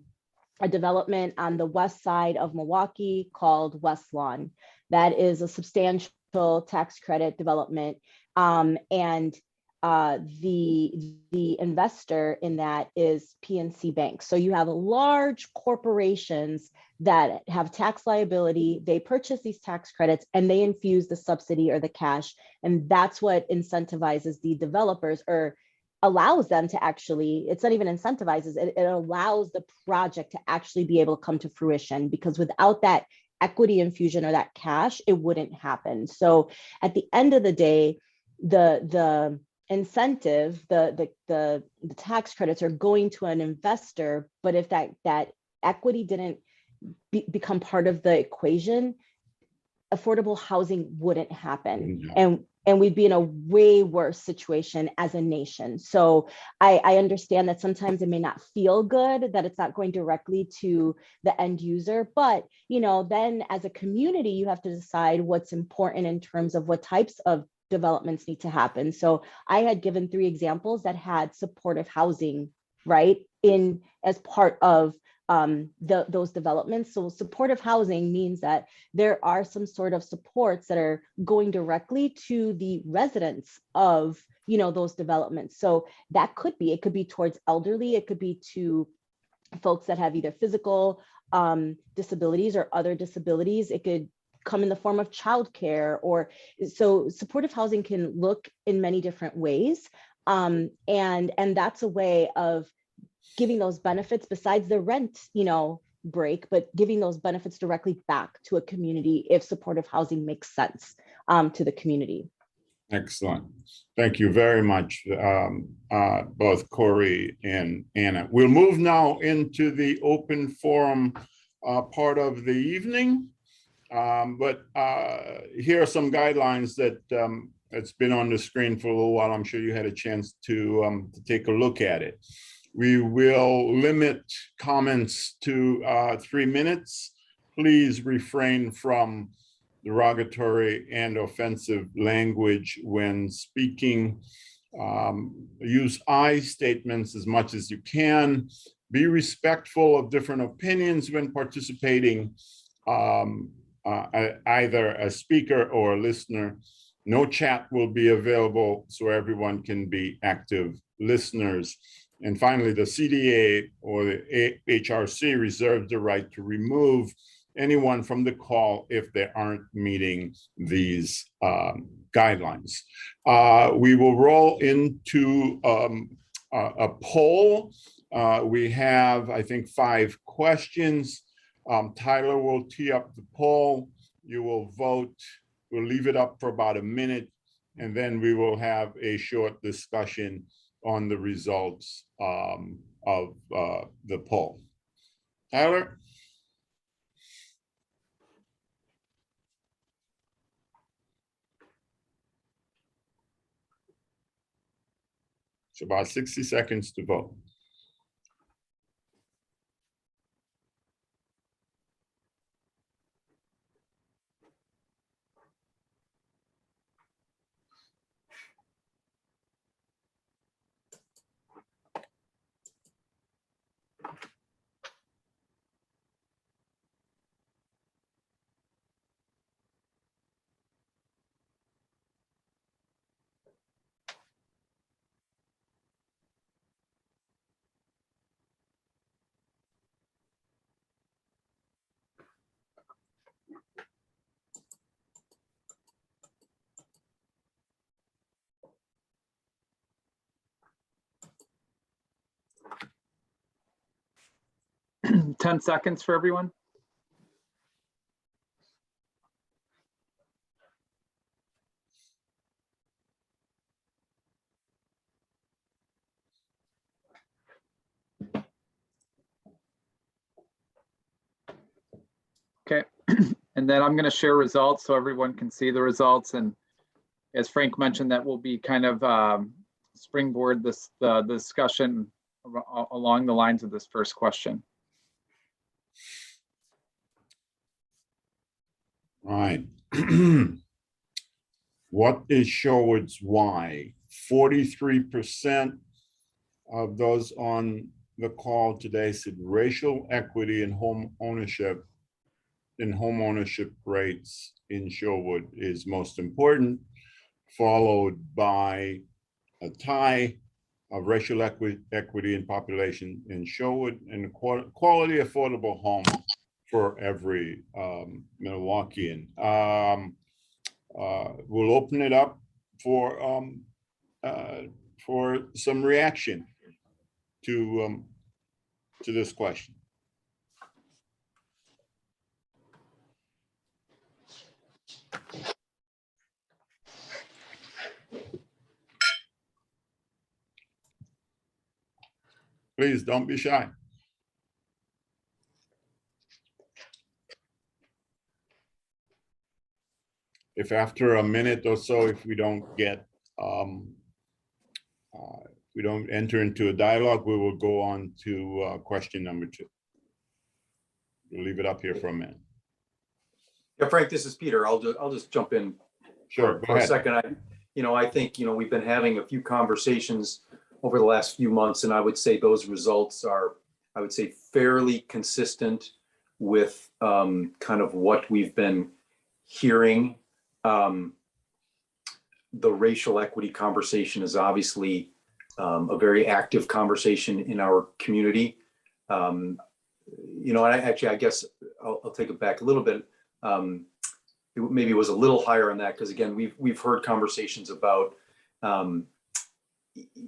development on the west side of Milwaukee called West Lawn. That is a substantial tax credit development. And the investor in that is PNC Bank. So you have large corporations that have tax liability. They purchase these tax credits and they infuse the subsidy or the cash. And that's what incentivizes the developers, or allows them to actually, it's not even incentivizes, it allows the project to actually be able to come to fruition, because without that equity infusion or that cash, it wouldn't happen. So at the end of the day, the incentive, the tax credits are going to an investor, but if that equity didn't become part of the equation, affordable housing wouldn't happen. And we'd be in a way worse situation as a nation. So I understand that sometimes it may not feel good that it's not going directly to the end user, but then as a community, you have to decide what's important in terms of what types of developments need to happen. So I had given 3 examples that had supportive housing, right, in as part of those developments. So supportive housing means that there are some sort of supports that are going directly to the residents of those developments. So that could be, it could be towards elderly, it could be to folks that have either physical disabilities or other disabilities. It could come in the form of childcare, or so supportive housing can look in many different ways. And that's a way of giving those benefits besides the rent, break, but giving those benefits directly back to a community if supportive housing makes sense to the community. Excellent. Thank you very much, both Corey and Anna. We'll move now into the open forum part of the evening. But here are some guidelines that it's been on the screen for a little while. I'm sure you had a chance to take a look at it. We will limit comments to 3 minutes. Please refrain from derogatory and offensive language when speaking. Use I statements as much as you can. Be respectful of different opinions when participating, either a speaker or a listener. No chat will be available, so everyone can be active listeners. And finally, the CDA or the HRC reserves the right to remove anyone from the call if they aren't meeting these guidelines. We will roll into a poll. We have, I think, 5 questions. Tyler will tee up the poll. You will vote. We'll leave it up for about a minute, and then we will have a short discussion on the results of the poll. Tyler? It's about 60 seconds to vote. Ten seconds for everyone. Okay, and then I'm going to share results so everyone can see the results. And as Frank mentioned, that will be kind of springboard the discussion along the lines of this first question. All right. What is Shorewood's why? 43% of those on the call today said racial equity in home ownership rates in Shorewood is most important, followed by a tie of racial equity in population in Shorewood and quality affordable home for every Milwaukeean. We'll open it up for some reaction to this question. Please don't be shy. If after a minute or so, if we don't get, we don't enter into a dialogue, we will go on to question number 2. We'll leave it up here for a minute. Yeah, Frank, this is Peter. I'll just jump in Sure, go for a ahead. second. I think, we've been having a few conversations over the last few months, and I would say those results are, I would say, fairly consistent with kind of what we've been hearing. The racial equity conversation is obviously a very active conversation in our community. I guess I'll take it back a little bit. Maybe it was a little higher on that because, again, we've heard conversations about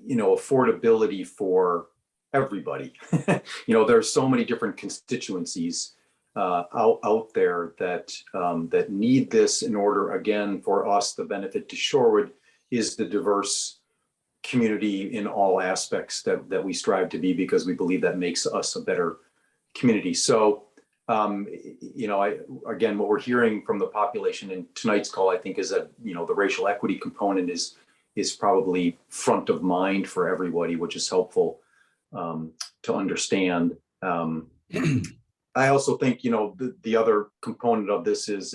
affordability for everybody. There's so many different constituencies out there that need this in order, again, for us. The benefit to Shorewood is the diverse community in all aspects that we strive to be, because we believe that makes us a better community. So again, what we're hearing from the population in tonight's call, I think, is that the racial equity component is probably front of mind for everybody, which is helpful to understand. I also think the other component of this is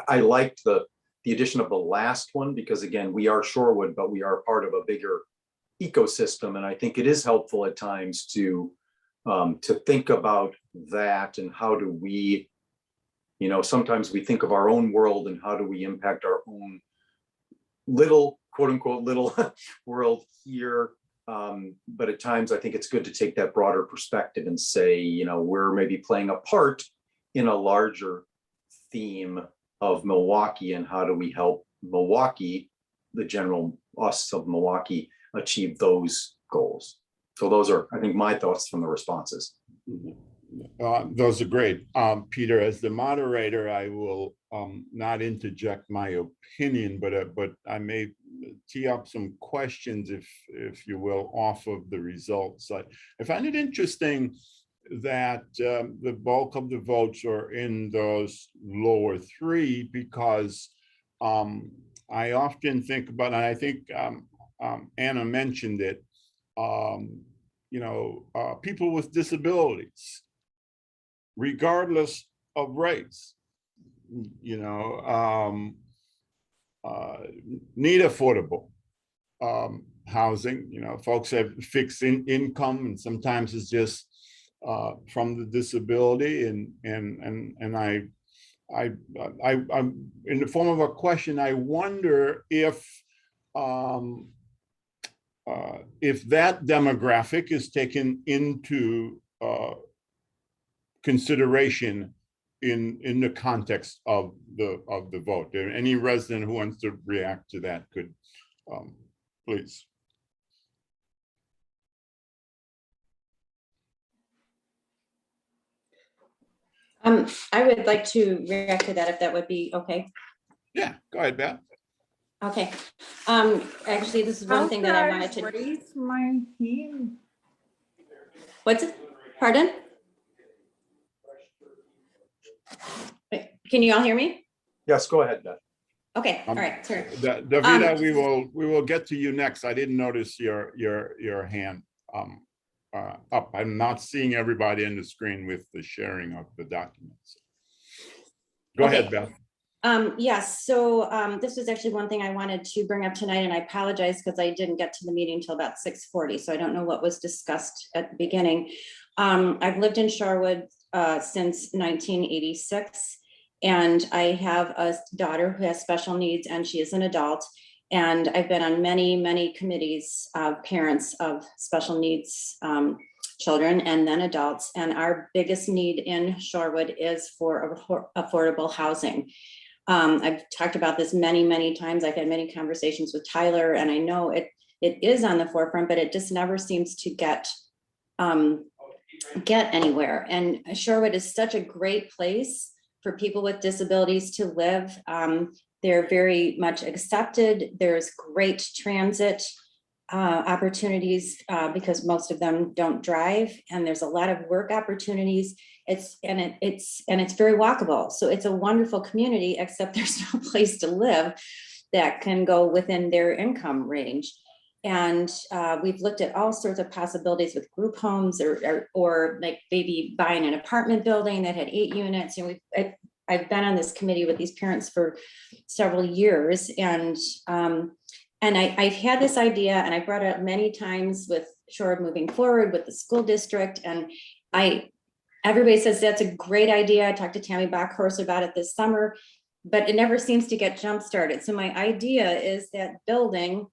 I liked the addition of the last one, because, again, we are Shorewood, but we are part of a bigger ecosystem, and I think it is helpful at times to think about that, and how do we, sometimes we think of our own world and how do we impact our own little, quote unquote, little world here. But at times I think it's good to take that broader perspective and say, we're maybe playing a part in a larger theme of Milwaukee, and how do we help Milwaukee, the general us of Milwaukee, achieve those goals. So those are, I think, my thoughts from the responses. Those are great. Peter, as the moderator, I will not interject my opinion, but I may tee up some questions, if you will, off of the results. I find it interesting that the bulk of the votes are in those lower three, because I often think about, and I think Anna mentioned it, people with disabilities, regardless of race, need affordable housing. Folks have fixed income, and sometimes it's just from the disability. And I'm in the form of a question. I wonder if that demographic is taken into consideration in the context of the vote. Any resident who wants to react to that could please. I would like to react to that, if that would be okay. Yeah, go ahead, Beth. Okay. Actually, this is one thing that I wanted to raise my hand. What's it? Pardon? Wait, can you all hear me? Yes, go ahead, Beth. Okay, all right, sorry. Davida, we will get to you next. I didn't notice your hand up. I'm not seeing everybody in the screen with the sharing of the documents. Go ahead, Beth. Yes, so this was actually one thing I wanted to bring up tonight, and I apologize because I didn't get to the meeting until about 6:40, so I don't know what was discussed at the beginning. I've lived in Shorewood since 1986, and I have a daughter who has special needs, and she is an adult. And I've been on many committees of parents of special needs children and then adults. And our biggest need in Shorewood is for affordable housing. I've talked about this many times. I've had many conversations with Tyler, and I know it is on the forefront, but it just never seems to get anywhere. And Shorewood is such a great place for people with disabilities to live. They're very much accepted. There's great transit opportunities because most of them don't drive, and there's a lot of work opportunities. It's very walkable. So it's a wonderful community, except there's no place to live that can go within their income range. And we've looked at all sorts of possibilities with group homes or like maybe buying an apartment building that had 8 units. I've been on this committee with these parents for several years, and I've had this idea, and I brought it up many times with Shorewood moving forward with the school district, and everybody says that's a great idea. I talked to Tammy Backhorse about it this summer, but it never seems to get jump started. So my idea is that building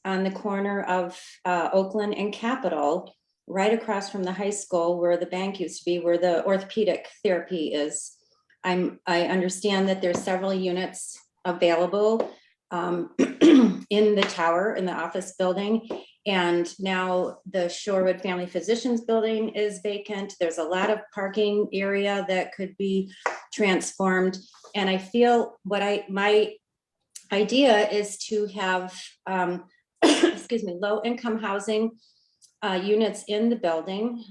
on the corner of Oakland and Capitol, right across from the high school where the bank used to be, where the orthopedic therapy is. I understand that there's several units available in the tower, in the office building. And now the Shorewood Family Physicians building is vacant. There's a lot of parking area that could be transformed. And I feel my idea is to have, excuse me, low income housing units in the building,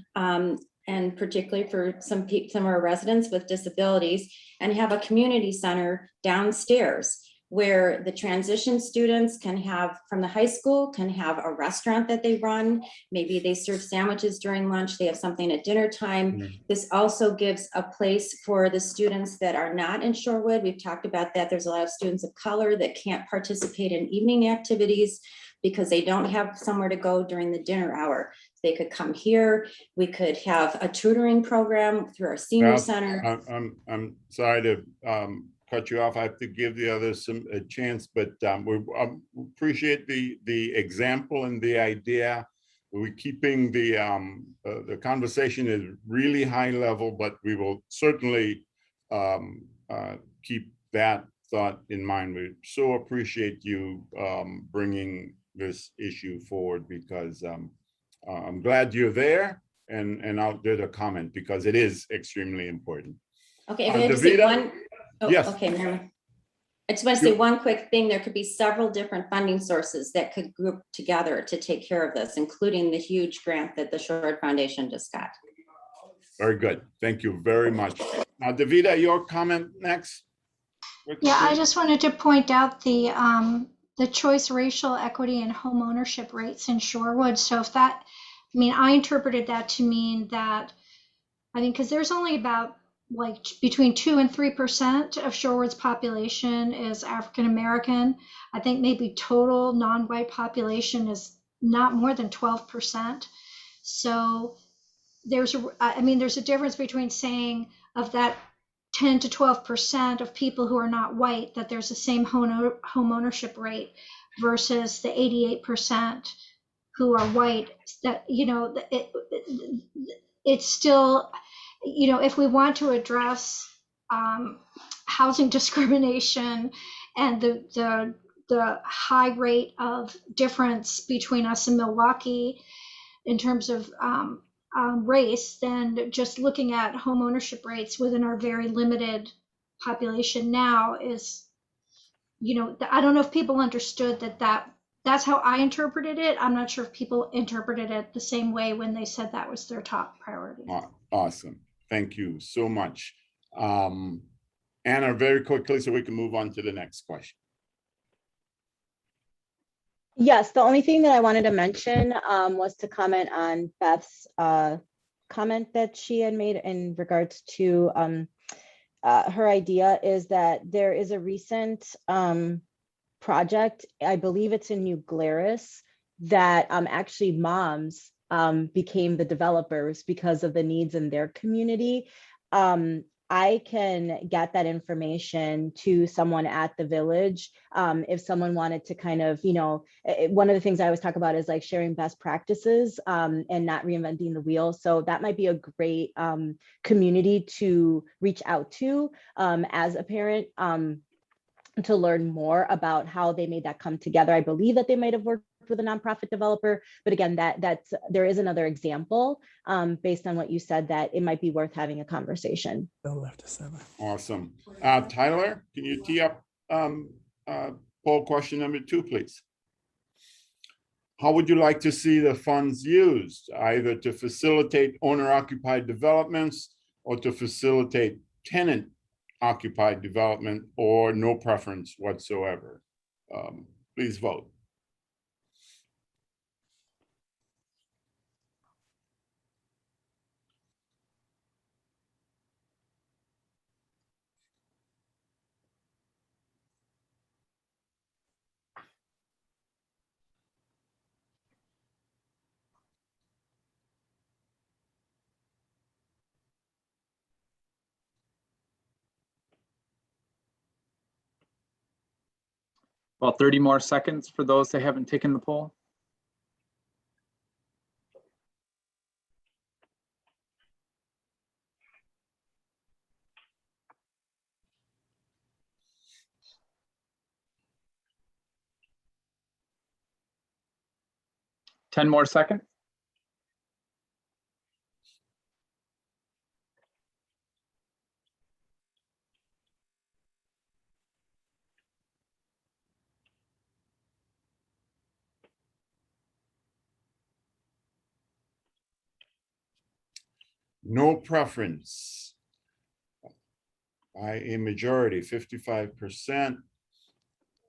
and particularly for some of our residents with disabilities, and have a community center downstairs where the transition students can have, from the high school, can have a restaurant that they run. Maybe they serve sandwiches during lunch. They have something at dinner time. Mm-hmm. This also gives a place for the students that are not in Shorewood. We've talked about that. There's a lot of students of color that can't participate in evening activities because they don't have somewhere to go during the dinner hour. They could come here. We could have a tutoring program through our senior center. I'm sorry to cut you off. I have to give the others a chance, but we appreciate the example and the idea. We're keeping the conversation is really high level, but we will certainly keep that thought in mind. We so appreciate you bringing this issue forward, because I'm glad you're there, and I'll do the comment because it is extremely important. Okay, if I had to say Davida? one. Oh, Yes. okay, ma'am. I just want to say one quick thing. There could be several different funding sources that could group together to take care of this, including the huge grant that the Shorewood Foundation just got. Very good. Thank you very much. Now, Davida, your comment next. Yeah, I just wanted to point out the choice racial equity and home ownership rates in Shorewood. So if that, I mean, I interpreted that to mean that, I mean, because there's only about like between 2 and 3% of Shorewood's population is African American. I think maybe total non-white population is not more than 12%. So there's a difference between saying of that 10 to 12% of people who are not white that there's the same home ownership rate versus the 88% who are white. That, you know, it's still, you know, if we want to address housing discrimination and the high rate of difference between us and Milwaukee in terms of race, then just looking at home ownership rates within our very limited population now is, you know, I don't know if people understood that's how I interpreted it. I'm not sure if people interpreted it the same way when they said that was their top priority. Awesome. Thank you so much. Anna, very quickly so we can move on to the next question. Yes, the only thing that I wanted to mention was to comment on Beth's comment that she had made in regards to her idea is that there is a recent project, I believe it's in New Glarus, that actually moms became the developers because of the needs in their community. I can get that information to someone at the village if someone wanted to kind of, you know, one of the things I always talk about is like sharing best practices and not reinventing the wheel. So that might be a great community to reach out to as a parent to learn more about how they made that come together. I believe that they might have worked with a nonprofit developer, but again, that's there is another example based on what you said that it might be worth having a conversation. Awesome. Tyler, can you tee up poll question number 2, please? How would you like to see the funds used, either to facilitate owner-occupied developments or to facilitate tenant-occupied development, or no preference whatsoever? Please vote. About 30 more seconds for those that haven't taken the poll. Ten more seconds. No preference by a majority, 55%,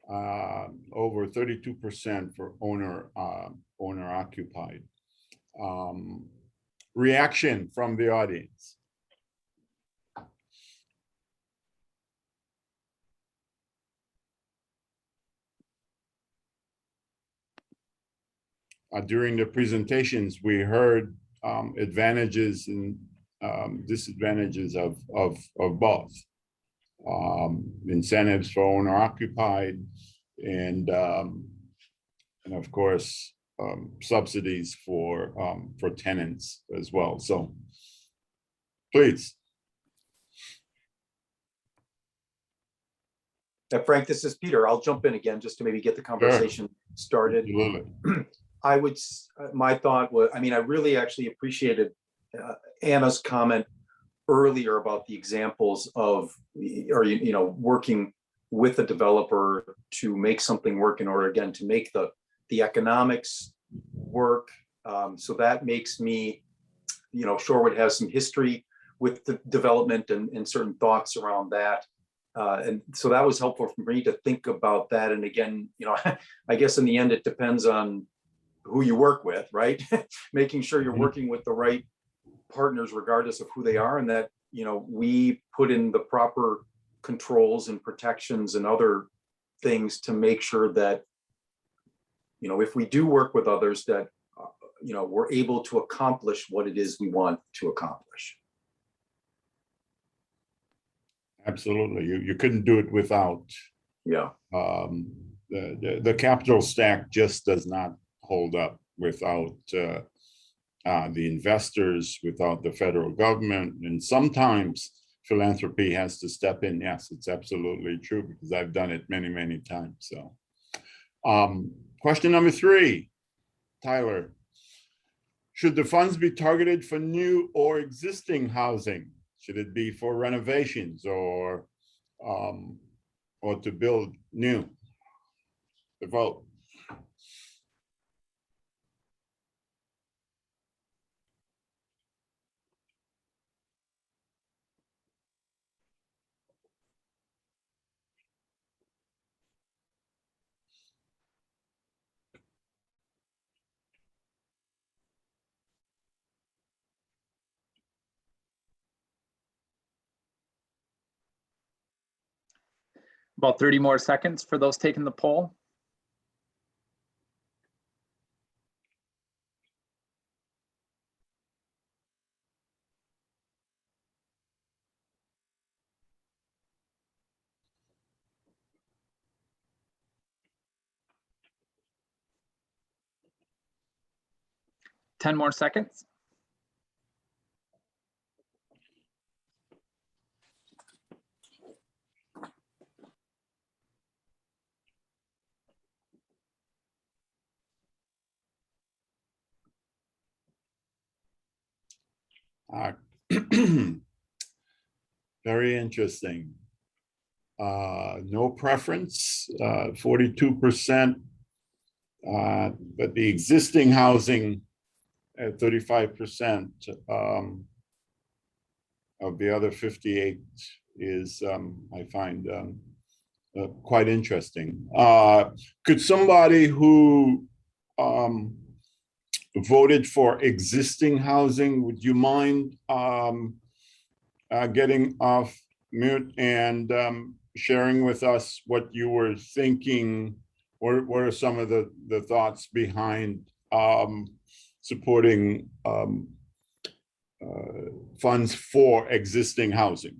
over 32% for owner occupied. Reaction from the audience. During the presentations, we heard advantages and disadvantages of both. Incentives for owner occupied and of course subsidies for tenants as well. So please. Frank, this is Peter. I'll jump in again just to maybe get the conversation started. Absolutely. my thought was, I mean, I really actually appreciated Anna's comment earlier about the examples of, or, working with a developer to make something work in order, again, to make the economics work. So that makes me, Shorewood has some history with the development and certain thoughts around that. And so that was helpful for me to think about that. And again, I guess in the end, it depends on who you work with, right? Making sure you're working with the right partners, regardless of who they are, and that, we put in the proper controls and protections and other things to make sure that, if we do work with others, that, we're able to accomplish what it is we want to accomplish. Absolutely. You couldn't do it without. Yeah. The capital stack just does not hold up without the investors, without the federal government, and sometimes philanthropy has to step in. Yes, it's absolutely true, because I've done it many, many times. So question number 3, Tyler. Should the funds be targeted for new or existing housing? Should it be for renovations or to build new? The vote. About 30 more seconds for those taking the poll. Ten more seconds. Very interesting. No preference, 42%, but the existing housing at 35% of the other 58 is, I find, quite interesting. Could somebody who voted for existing housing, would you mind getting off mute and sharing with us what you were thinking? What are some of the thoughts behind supporting funds for existing housing?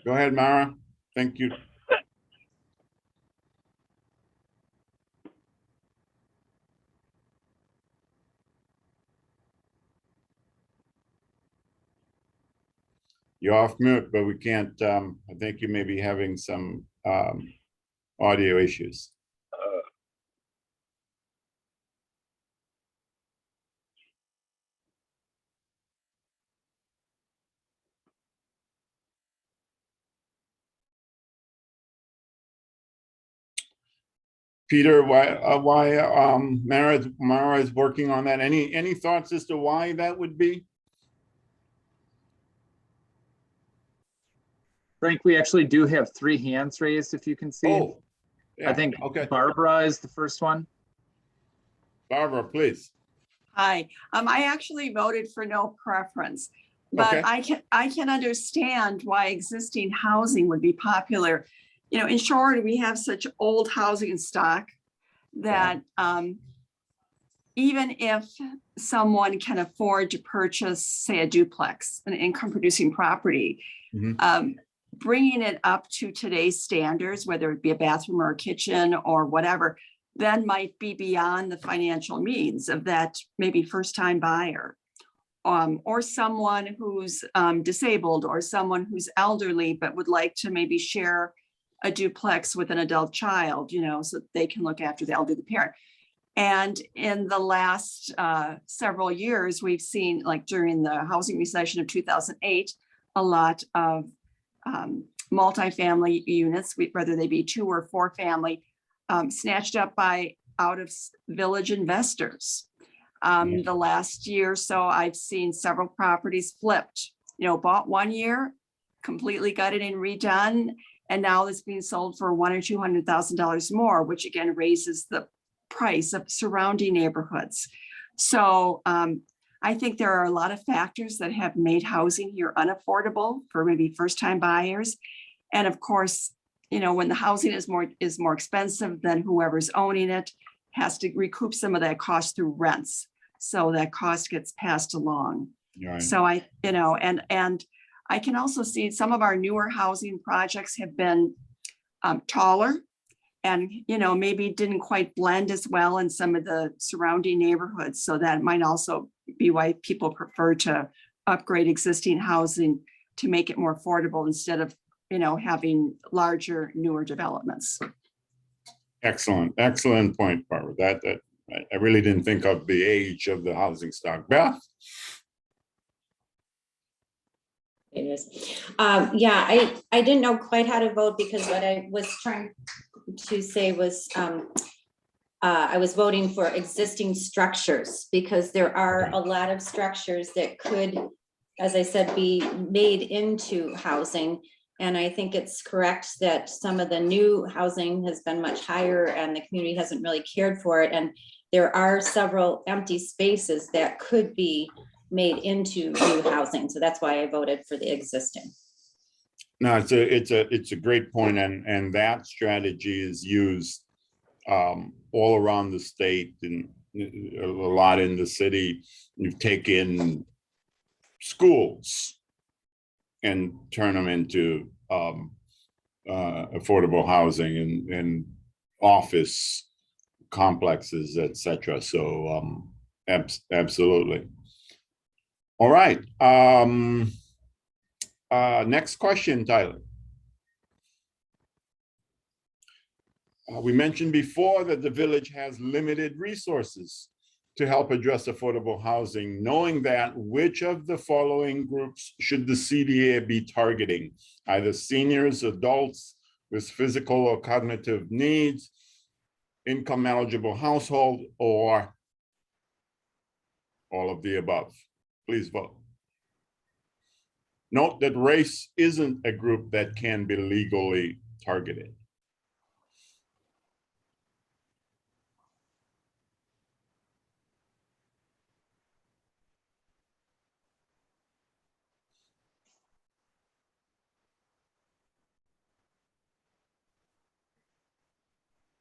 Go ahead, Mara. Thank you. You're off mute, but we can't, I think you may be having some audio issues. Peter, why Mara is working on that? Any thoughts as to why that would be? Frank, we actually do have 3 hands raised, if you can see. Oh, yeah, I think okay. Barbara is the first one. Barbara, please. Hi, I actually voted for no preference, but Okay. I can understand why existing housing would be popular. In Shorewood, we have such old housing stock that even if someone can afford to purchase, say, a duplex, an income-producing property, bringing it up to today's standards, whether it be a bathroom or a kitchen or whatever, then might be beyond the financial means of that maybe first-time buyer. Or someone who's disabled, or someone who's elderly, but would like to maybe share a duplex with an adult child, so that they can look after the elderly parent. And in the last several years, we've seen, like during the housing recession of 2008, a lot of multifamily units, whether they be 2 or 4 family, snatched up by out of village investors. The last year or so, I've seen several properties flipped, bought one year, completely gutted and redone, and now it's being sold for $100,000 or $200,000 more, which again raises the price of surrounding neighborhoods. So I think there are a lot of factors that have made housing here unaffordable for maybe first-time buyers. And of course, when the housing is more expensive, then whoever's owning it has to recoup some of that cost through rents. So that cost gets passed along. Right. So and I can also see some of our newer housing projects have been taller and, maybe didn't quite blend as well in some of the surrounding neighborhoods. So that might also be why people prefer to upgrade existing housing to make it more affordable instead of, having larger, newer developments. Excellent point, Barbara. That I really didn't think of the age of the housing stock. Beth? It is. Yeah, I didn't know quite how to vote because what I was trying to say was I was voting for existing structures because there are a lot of structures that could, as I said, be made into housing. And I think it's correct that some of the new housing has been much higher and the community hasn't really cared for it. And there are several empty spaces that could be made into new housing. So that's why I voted for the existing. No, it's a great point, and that strategy is used all around the state and a lot in the city. You've taken schools and turn them into affordable housing and office complexes, etc. So absolutely. All right. Next question, Tyler. We mentioned before that the village has limited resources to help address affordable housing. Knowing that, which of the following groups should the CDA be targeting? Either seniors, adults with physical or cognitive needs, income eligible household, or all of the above? Please vote. Note that race isn't a group that can be legally targeted.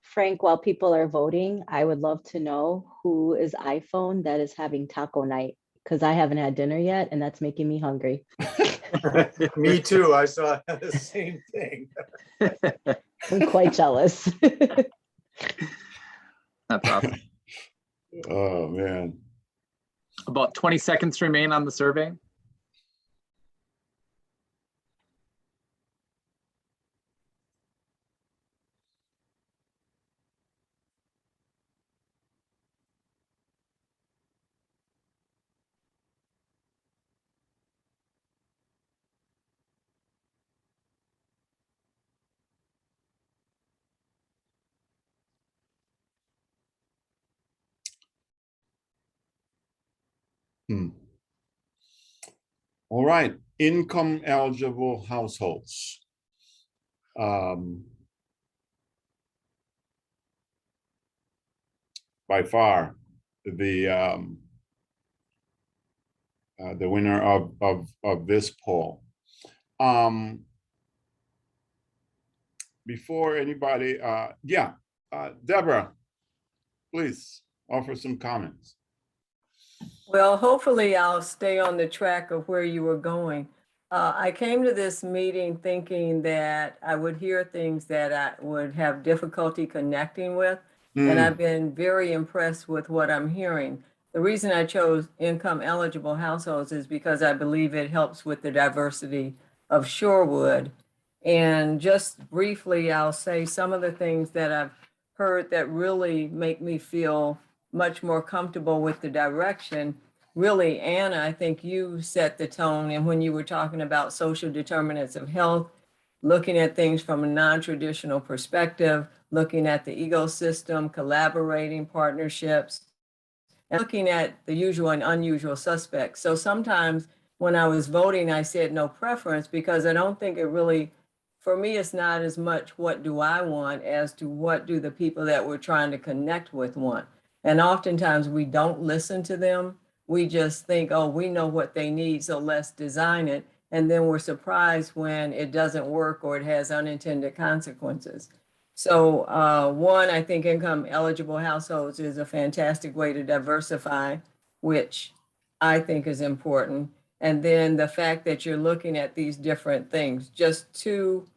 Frank, while people are voting, I would love to know who is iPhone that is having taco night, because I haven't had dinner yet and that's making me hungry. Me too. I saw the same thing. I'm quite jealous. That's awesome. Oh, man. About 20 seconds remain on the survey. All right, income eligible households. By far, the winner of this poll. Before anybody, Deborah, please offer some comments. Well, hopefully I'll stay on the track of where you were going. I came to this meeting thinking that I would hear things that I would have difficulty connecting with. And Mm, I've been very impressed with what I'm hearing. The reason I chose income eligible households is because I believe it helps with the diversity of Shorewood. And just briefly, I'll say some of the things that I've heard that really make me feel much more comfortable with the direction. Really, Anna, I think you set the tone. And when you were talking about social determinants of health, looking at things from a non-traditional perspective, looking at the ecosystem, collaborating partnerships, and looking at the usual and unusual suspects. So sometimes when I was voting, I said no preference because I don't think it really, for me, it's not as much what do I want as to what do the people that we're trying to connect with want. And oftentimes we don't listen to them. We just think, oh, we know what they need, so let's design it. And then we're surprised when it doesn't work or it has unintended consequences. So one, I think income eligible households is a fantastic way to diversify, which I think is important. And then the fact that you're looking at these different things, just two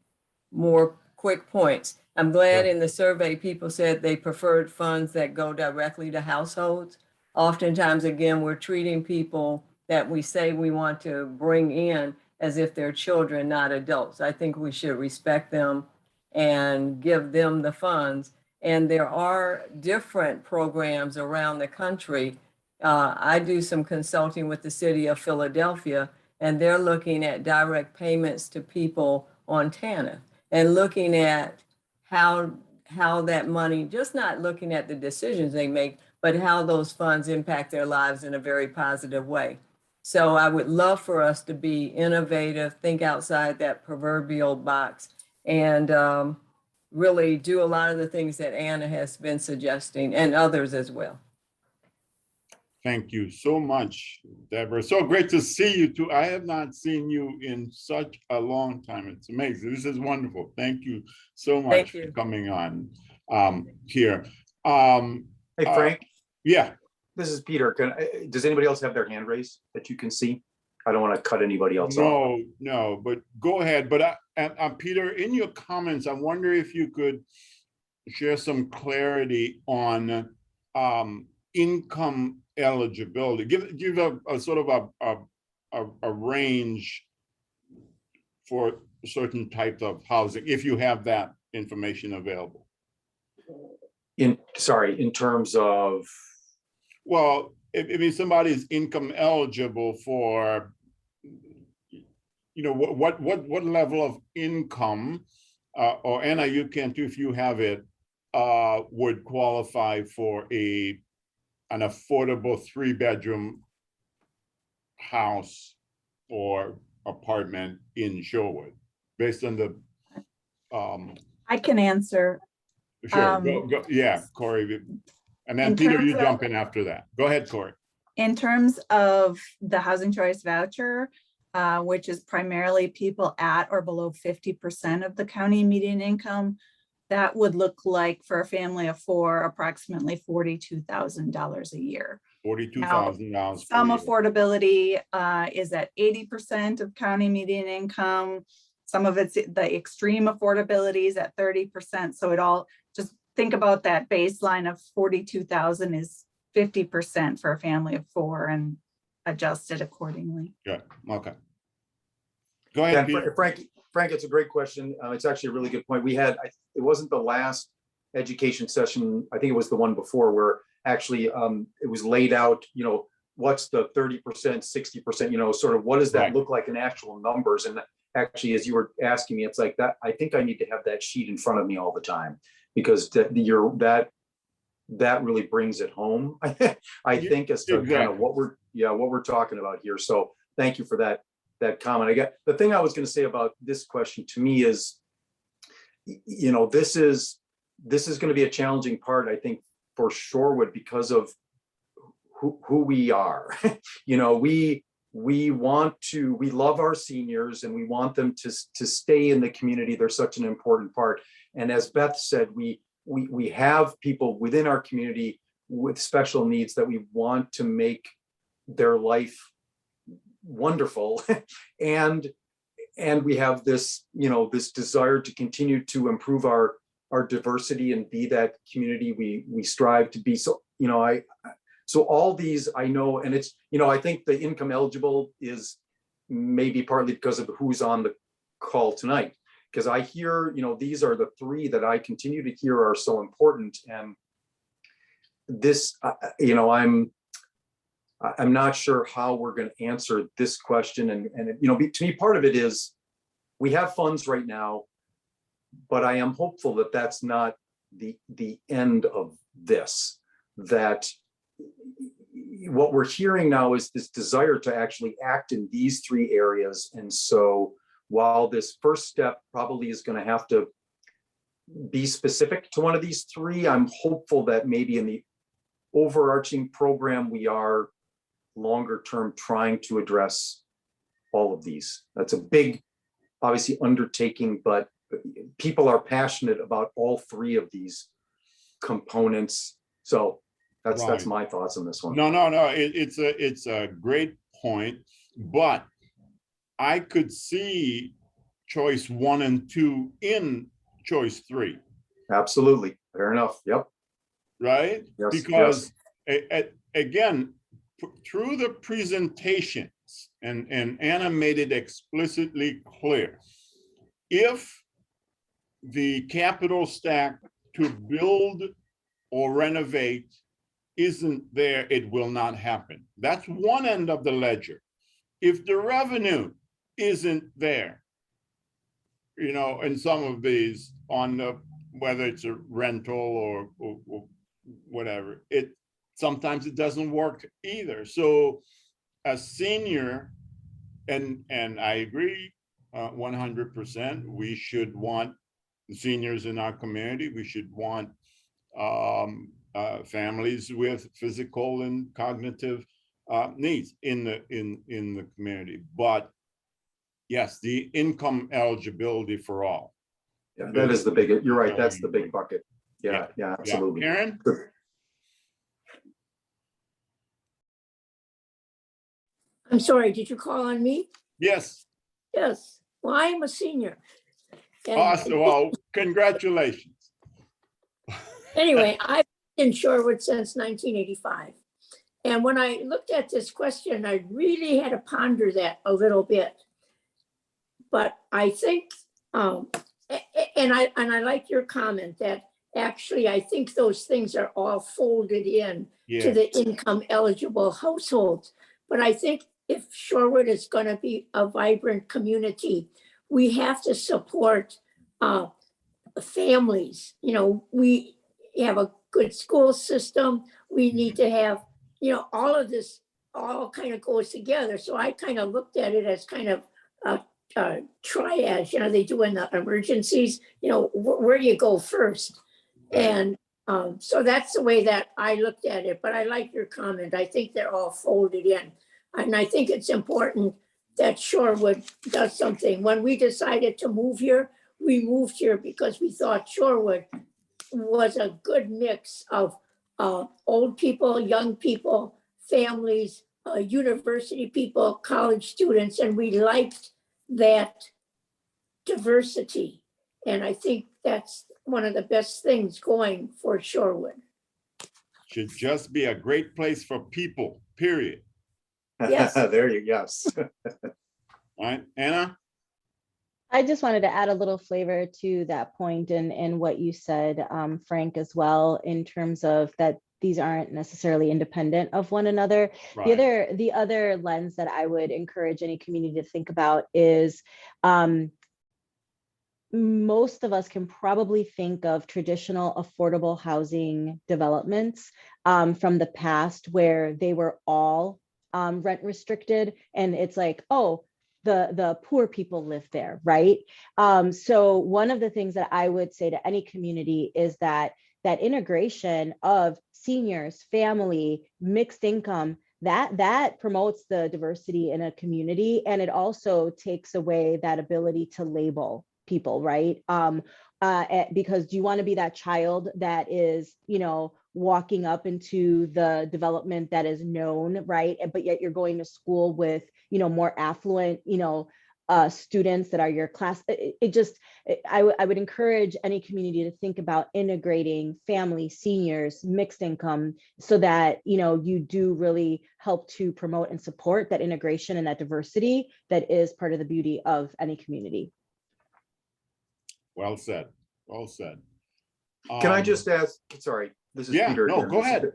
more quick points. I'm glad in the survey, people said they preferred funds that go directly to households. Oftentimes, again, we're treating people that we say we want to bring in as if they're children, not adults. I think we should respect them and give them the funds. And there are different programs around the country. I do some consulting with the city of Philadelphia, and they're looking at direct payments to people on TANF and looking at how that money, just not looking at the decisions they make, but how those funds impact their lives in a very positive way. So I would love for us to be innovative, think outside that proverbial box, and really do a lot of the things that Anna has been suggesting and others as well. thank you so much, Deborah. So great to see you too. I have not seen you in such a long time. It's amazing. This is wonderful. Thank you so much Thank for you. coming on here. Hey, Frank, Yeah, this is Peter. Does anybody else have their hand raised that you can see? I don't want to cut anybody else off. no, but go ahead. But Peter, in your comments, I wonder if you could share some clarity on income eligibility. Give a sort of a range for certain types of housing, if you have that information available. In terms of, Well, if somebody's income eligible for, what level of income, or Anna, you can too if you have it, would qualify for an affordable 3-bedroom house or apartment in Shorewood, based on the I can answer. sure, go, yeah, Corey, and then In Peter, terms you of- jump in after that. Go ahead, Corey. In terms of the housing choice voucher, which is primarily people at or below 50% of the county median income, that would look like for a family of 4, approximately $42,000 a year. $42,000. Some affordability is at 80% of county median income. Some of it's the extreme affordability is at 30%. So it all, just think about that baseline of 42,000 is 50% for a family of 4 and adjusted accordingly. Yeah, okay. Go ahead, yeah, Peter. Frank, it's a great question. It's actually a really good point. We had, it wasn't the last education session, I think it was the one before, where actually it was laid out, what's the 30%, 60%, sort of what does that Right. look like in actual numbers? And actually, as you were asking me, it's like that, I think I need to have that sheet in front of me all the time, because that really brings it home, I think, as to kind of what we're talking about here. So thank you for that comment. I got the thing I was going to say about this question to me is, this is going to be a challenging part, I think, for Shorewood because of who we are. We love our seniors and we want them to stay in the community. They're such an important part. And as Beth said, we have people within our community with special needs that we want to make their life wonderful. and we have this, this desire to continue to improve our our diversity and be that community we strive to be. So, you know, so all these I know, and it's, you know, I think the income eligible is maybe partly because of who's on the call tonight. Because I hear, you know, these are the three that I continue to hear are so important. And this, you know, I'm not sure how we're going to answer this question. And you know, to me, part of it is we have funds right now, but I am hopeful that that's not the end of this, that what we're hearing now is this desire to actually act in these three areas. And so while this first step probably is going to have to be specific to one of these three, I'm hopeful that maybe in the overarching program, we are longer term trying to address all of these. That's a big, obviously, undertaking, but people are passionate about all three of these components. So that's Right. my thoughts on this one. No. It's a great point, but I could see choice 1 and 2 in choice 3. Absolutely. Fair enough. Yep. Right? Yes, Because again, through the presentations and Anna made it explicitly clear, if the capital stack to build or renovate isn't there, it will not happen. That's one end of the ledger. If the revenue isn't there, you know, in some of these, on the, whether it's a rental or whatever, sometimes it doesn't work either. So a senior, and I agree 100%, we should want the seniors in our community. We should want families with physical and cognitive needs in the community. But yes, the income eligibility for all. Yeah, that is the big, you're right, that's the big bucket. Yeah, absolutely. Karen? I'm sorry, did you call on me? Yes. Yes, well, I am a senior. And Awesome. Well, congratulations. anyway, I've been in Shorewood since 1985. And when I looked at this question, I really had to ponder that a little bit. But I think, and I like your comment that actually I think those things are all folded in to the income eligible households. But I think if Shorewood is going to be a vibrant community, we have to support families. You know, we have a good school system. We need to have, you know, all of this all kind of goes together. So I kind of looked at it as kind of a triage, you know, they do in the emergencies, you know, where do you go first? And so that's the way that I looked at it. But I like your comment. I think they're all folded in. And I think it's important that Shorewood does something. When we decided to move here, we moved here because we thought Shorewood was a good mix of old people, young people, families, university people, college students, and we liked that diversity. And I think that's one of the best things going for Shorewood. Should just be a great place for people, period. Yes. There you go. Yes. All right, Anna? I just wanted to add a little flavor to that point and what you said, Frank, as well, in terms of that these aren't necessarily independent of one another. Right. The other lens that I would encourage any community to think about is most of us can probably think of traditional affordable housing developments from the past where they were all rent restricted, and it's like, oh, the poor people live there, right? So one of the things that I would say to any community is that integration of seniors, family, mixed income, that promotes the diversity in a community, and it also takes away that ability to label people, right? Because do you want to be that child that is, you know, walking up into the development that is known, right? But yet you're going to school with, you know, more affluent, you know, students that are your class. I would encourage any community to think about integrating family, seniors, mixed income, so that, you know, you do really help to promote and support that integration and that diversity that is part of the beauty of any community. Well said. Well said. Can I just ask, sorry, this is Yeah, Peter. no, again. go ahead.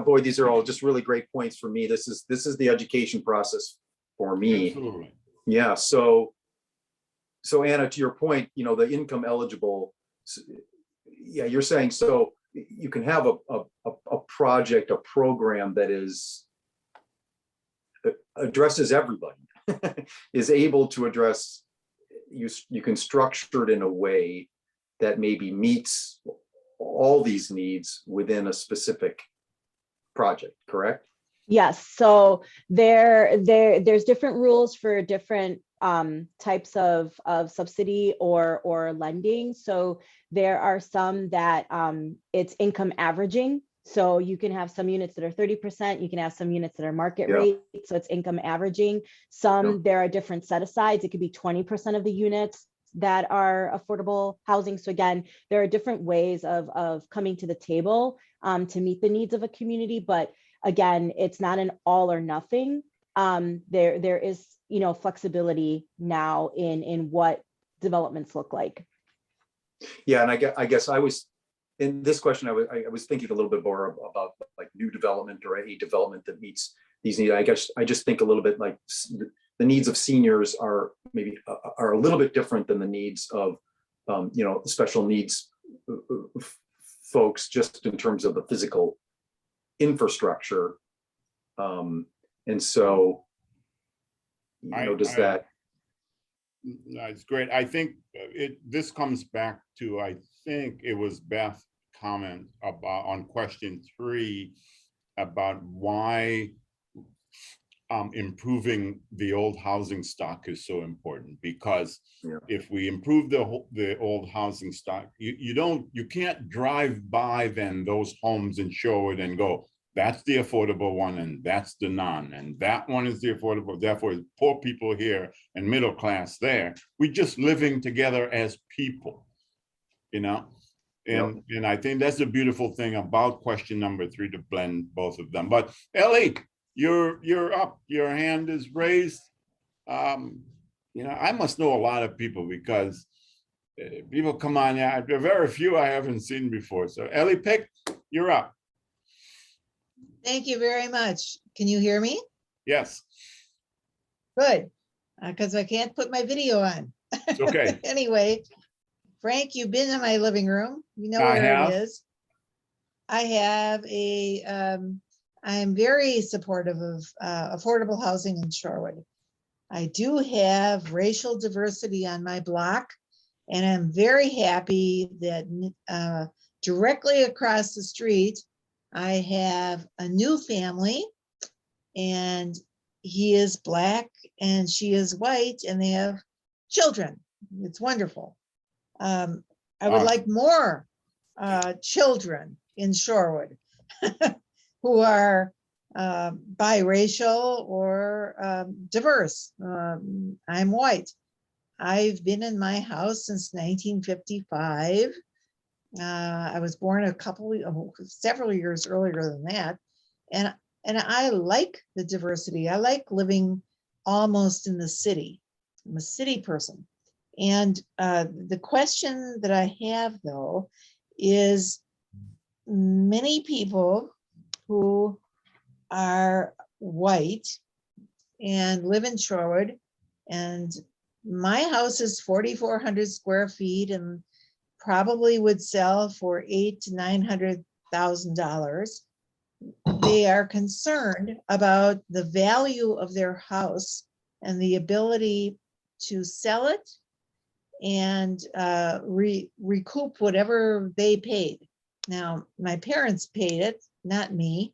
Boy, these are all just really great points for me. This is the education process for me. Absolutely. Yeah, so Anna, to your point, you know, the income eligible, yeah, you're saying, so you can have a project, a program that addresses everybody, is able to address, you can structure it in a way that maybe meets all these needs within a specific project, correct? Yes, so there's different rules for different types of subsidy or lending. So there are some that it's income averaging. So you can have some units that are 30%, you can have some units that are market rate, so it's income averaging. Some, there are different set asides, it could be 20% of the units that are affordable housing. So again, there are different ways of coming to the table to meet the needs of a community, but again, it's not an all or nothing. There is, you know, flexibility now in what developments look like. Yeah, and I guess I was, in this question, I was thinking a little bit more about like new development or a development that meets these needs. I guess I just think a little bit like the needs of seniors are maybe are a little bit different than the needs of you know, special needs folks, just in terms of the physical infrastructure. And so, you know, does that? That's great. I think this comes back to, I think it was Beth's comment about on question 3 about why improving the old housing stock is so important, because if we improve the old housing stock, you can't drive by then those homes in Shorewood and go, that's the affordable one and that's the non, and that one is the affordable, therefore poor people here and middle class there. We're just living together as people, you know. And I think that's the beautiful thing about question number 3, to blend both of them. But Ellie, you're up, your hand is raised. You know, I must know a lot of people, because people come on, there are very few I haven't seen before. So Ellie Pick, you're up. Thank you very much. Can you hear me? Yes. Good, because I can't put my video on. It's okay. Anyway, Frank, you've been in my living room. You know where it is. I have I'm very supportive of affordable housing in Shorewood. I do have racial diversity on my block, and I'm very happy that directly across the street, I have a new family, and he is Black and she is white, and they have children. It's wonderful. I would like more children in Shorewood who are biracial or diverse. I'm white. I've been in my house since 1955. I was born several years earlier than that. And I like the diversity. I like living almost in the city. I'm a city person. And the question that I have, though, is many people who are white and live in Shorewood, and my house is 4,400 square feet and probably would sell for $800,000 to $900,000. They are concerned about the value of their house and the ability to sell it and recoup whatever they paid. Now, my parents paid it, not me.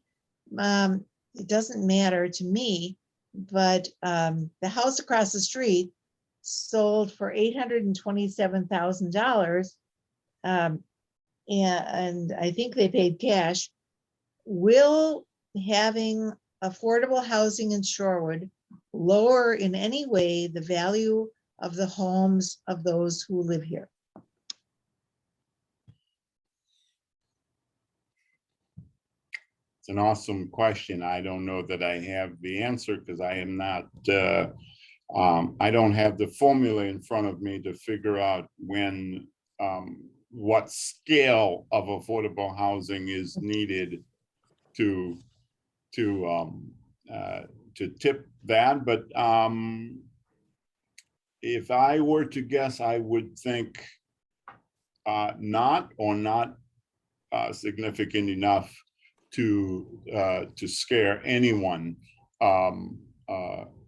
It doesn't matter to me, but the house across the street sold for $827,000. And I think they paid cash. Will having affordable housing in Shorewood lower in any way the value of the homes of those who live here? It's an awesome question. I don't know that I have the answer because I am not, I don't have the formula in front of me to figure out when, what scale of affordable housing is needed to tip that. But if I were to guess, I would think not significant enough to scare anyone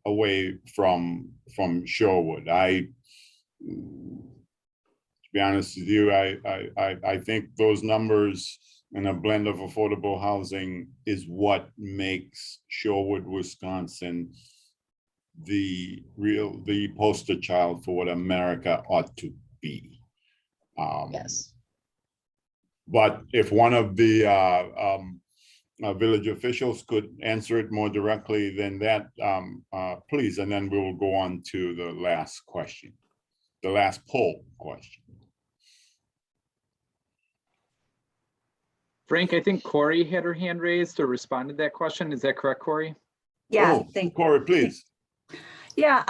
away from Shorewood. To be honest with you, I think those numbers and a blend of affordable housing is what makes Shorewood, Wisconsin, the poster child for what America ought to be. Yes. But if one of the village officials could answer it more directly than that, please, and then we will go on to the last question, the last poll question. Frank, I think Corey had her hand raised to respond to that question. Is that correct, Corey? Yeah, Oh, thank you. Corey, please. Yeah,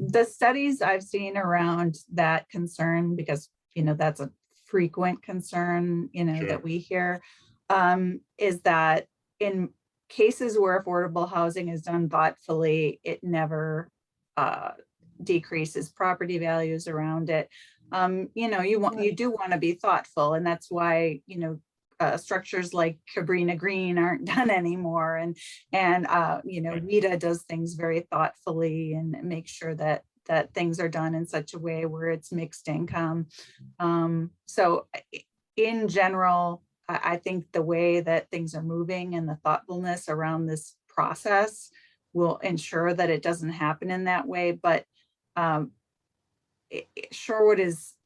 the studies I've seen around that concern, because, you know, that's a frequent concern, you know, Sure. that we hear, is that in cases where affordable housing is done thoughtfully, it never decreases property values around it. You know, you do want to be thoughtful, and that's why, you know, structures like Cabrini Green aren't done anymore, and you know, WIDA does things very thoughtfully and make sure that things are done in such a way where it's mixed income. So in general, I think the way that things are moving and the thoughtfulness around this process will ensure that it doesn't happen in that way. But Shorewood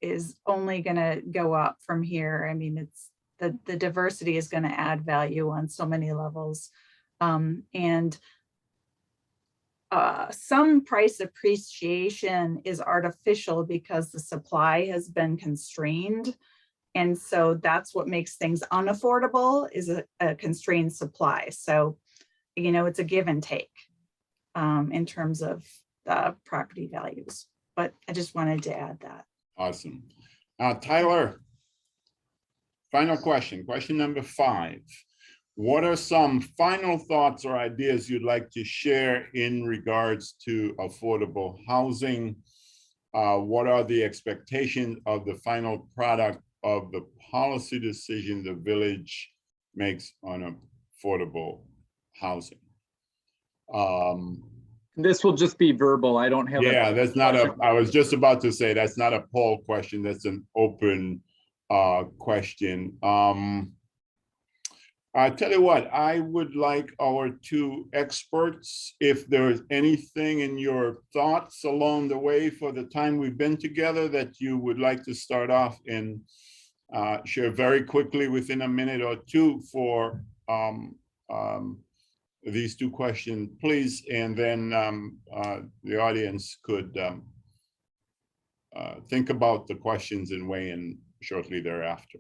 is only going to go up from here. I mean, it's the diversity is going to add value on so many levels. And some price appreciation is artificial because the supply has been constrained. And so that's what makes things unaffordable, is a constrained supply. So, you know, it's a give and take in terms of property values. But I just wanted to add that. Awesome. Tyler, final question number 5. What are some final thoughts or ideas you'd like to share in regards to affordable housing? What are the expectations of the final product of the policy decision the village makes on affordable housing? This will just be verbal. I don't have. Yeah, that's not I was just about to say, that's not a poll question. That's an open question. I tell you what, I would like our 2 experts, if there's anything in your thoughts along the way for the time we've been together that you would like to start off and share very quickly within a minute or 2 for these 2 questions, please. And then the audience could think about the questions and weigh in shortly thereafter.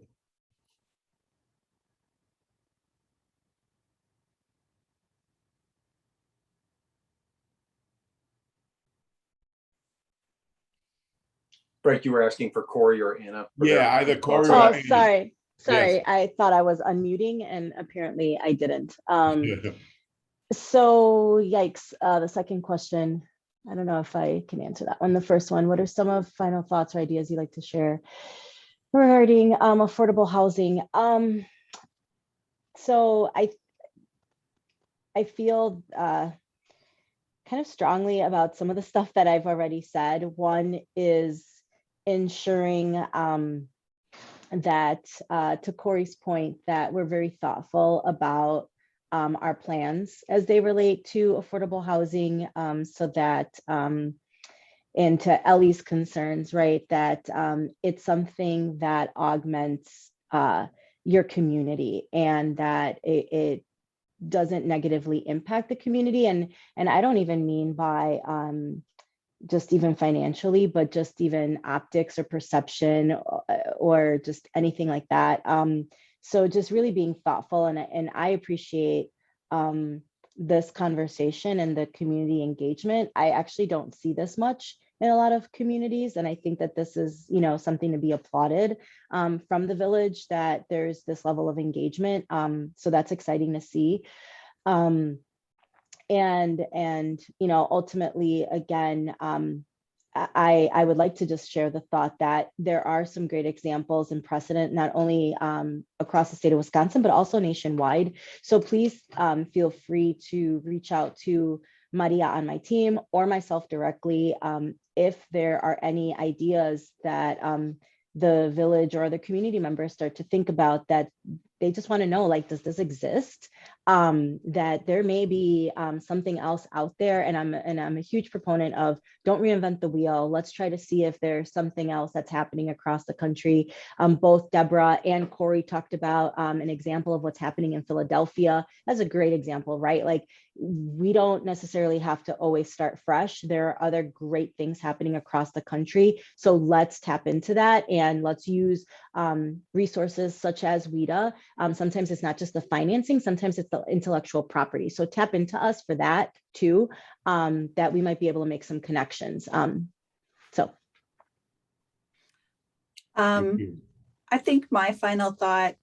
Frank, you were asking for Corey or Anna. Yeah, either Corey or Oh, Anna. sorry. Yes. I thought I was unmuting and apparently I didn't. So yikes, the second question, I don't know if I can answer that one. The first one, what are some of final thoughts or ideas you'd like to share regarding affordable housing? So I feel kind of strongly about some of the stuff that I've already said. One is ensuring that, to Corey's point, that we're very thoughtful about our plans as they relate to affordable housing, so that, and to Ellie's concerns, right, that it's something that augments your community and that it doesn't negatively impact the community. And I don't even mean by just even financially, but just even optics or perception or just anything like that. So just really being thoughtful, and I appreciate this conversation and the community engagement. I actually don't see this much in a lot of communities, and I think that this is, you know, something to be applauded from the village, that there's this level of engagement. So that's exciting to see. And you know, ultimately, again, I would like to just share the thought that there are some great examples and precedent, not only across the state of Wisconsin, but also nationwide. So please feel free to reach out to Maria on my team or myself directly if there are any ideas that the village or other community members start to think about, that they just want to know, like, does this exist? That there may be something else out there, and I'm a huge proponent of don't reinvent the wheel. Let's try to see if there's something else that's happening across the country. Both Deborah and Corey talked about an example of what's happening in Philadelphia. That's a great example, right? Like, we don't necessarily have to always start fresh. There are other great things happening across the country. So let's tap into that, and let's use resources such as WIDA. Sometimes it's not just the financing, sometimes it's the intellectual property. So tap into us for that too, that we might be able to make some connections. I think my final thought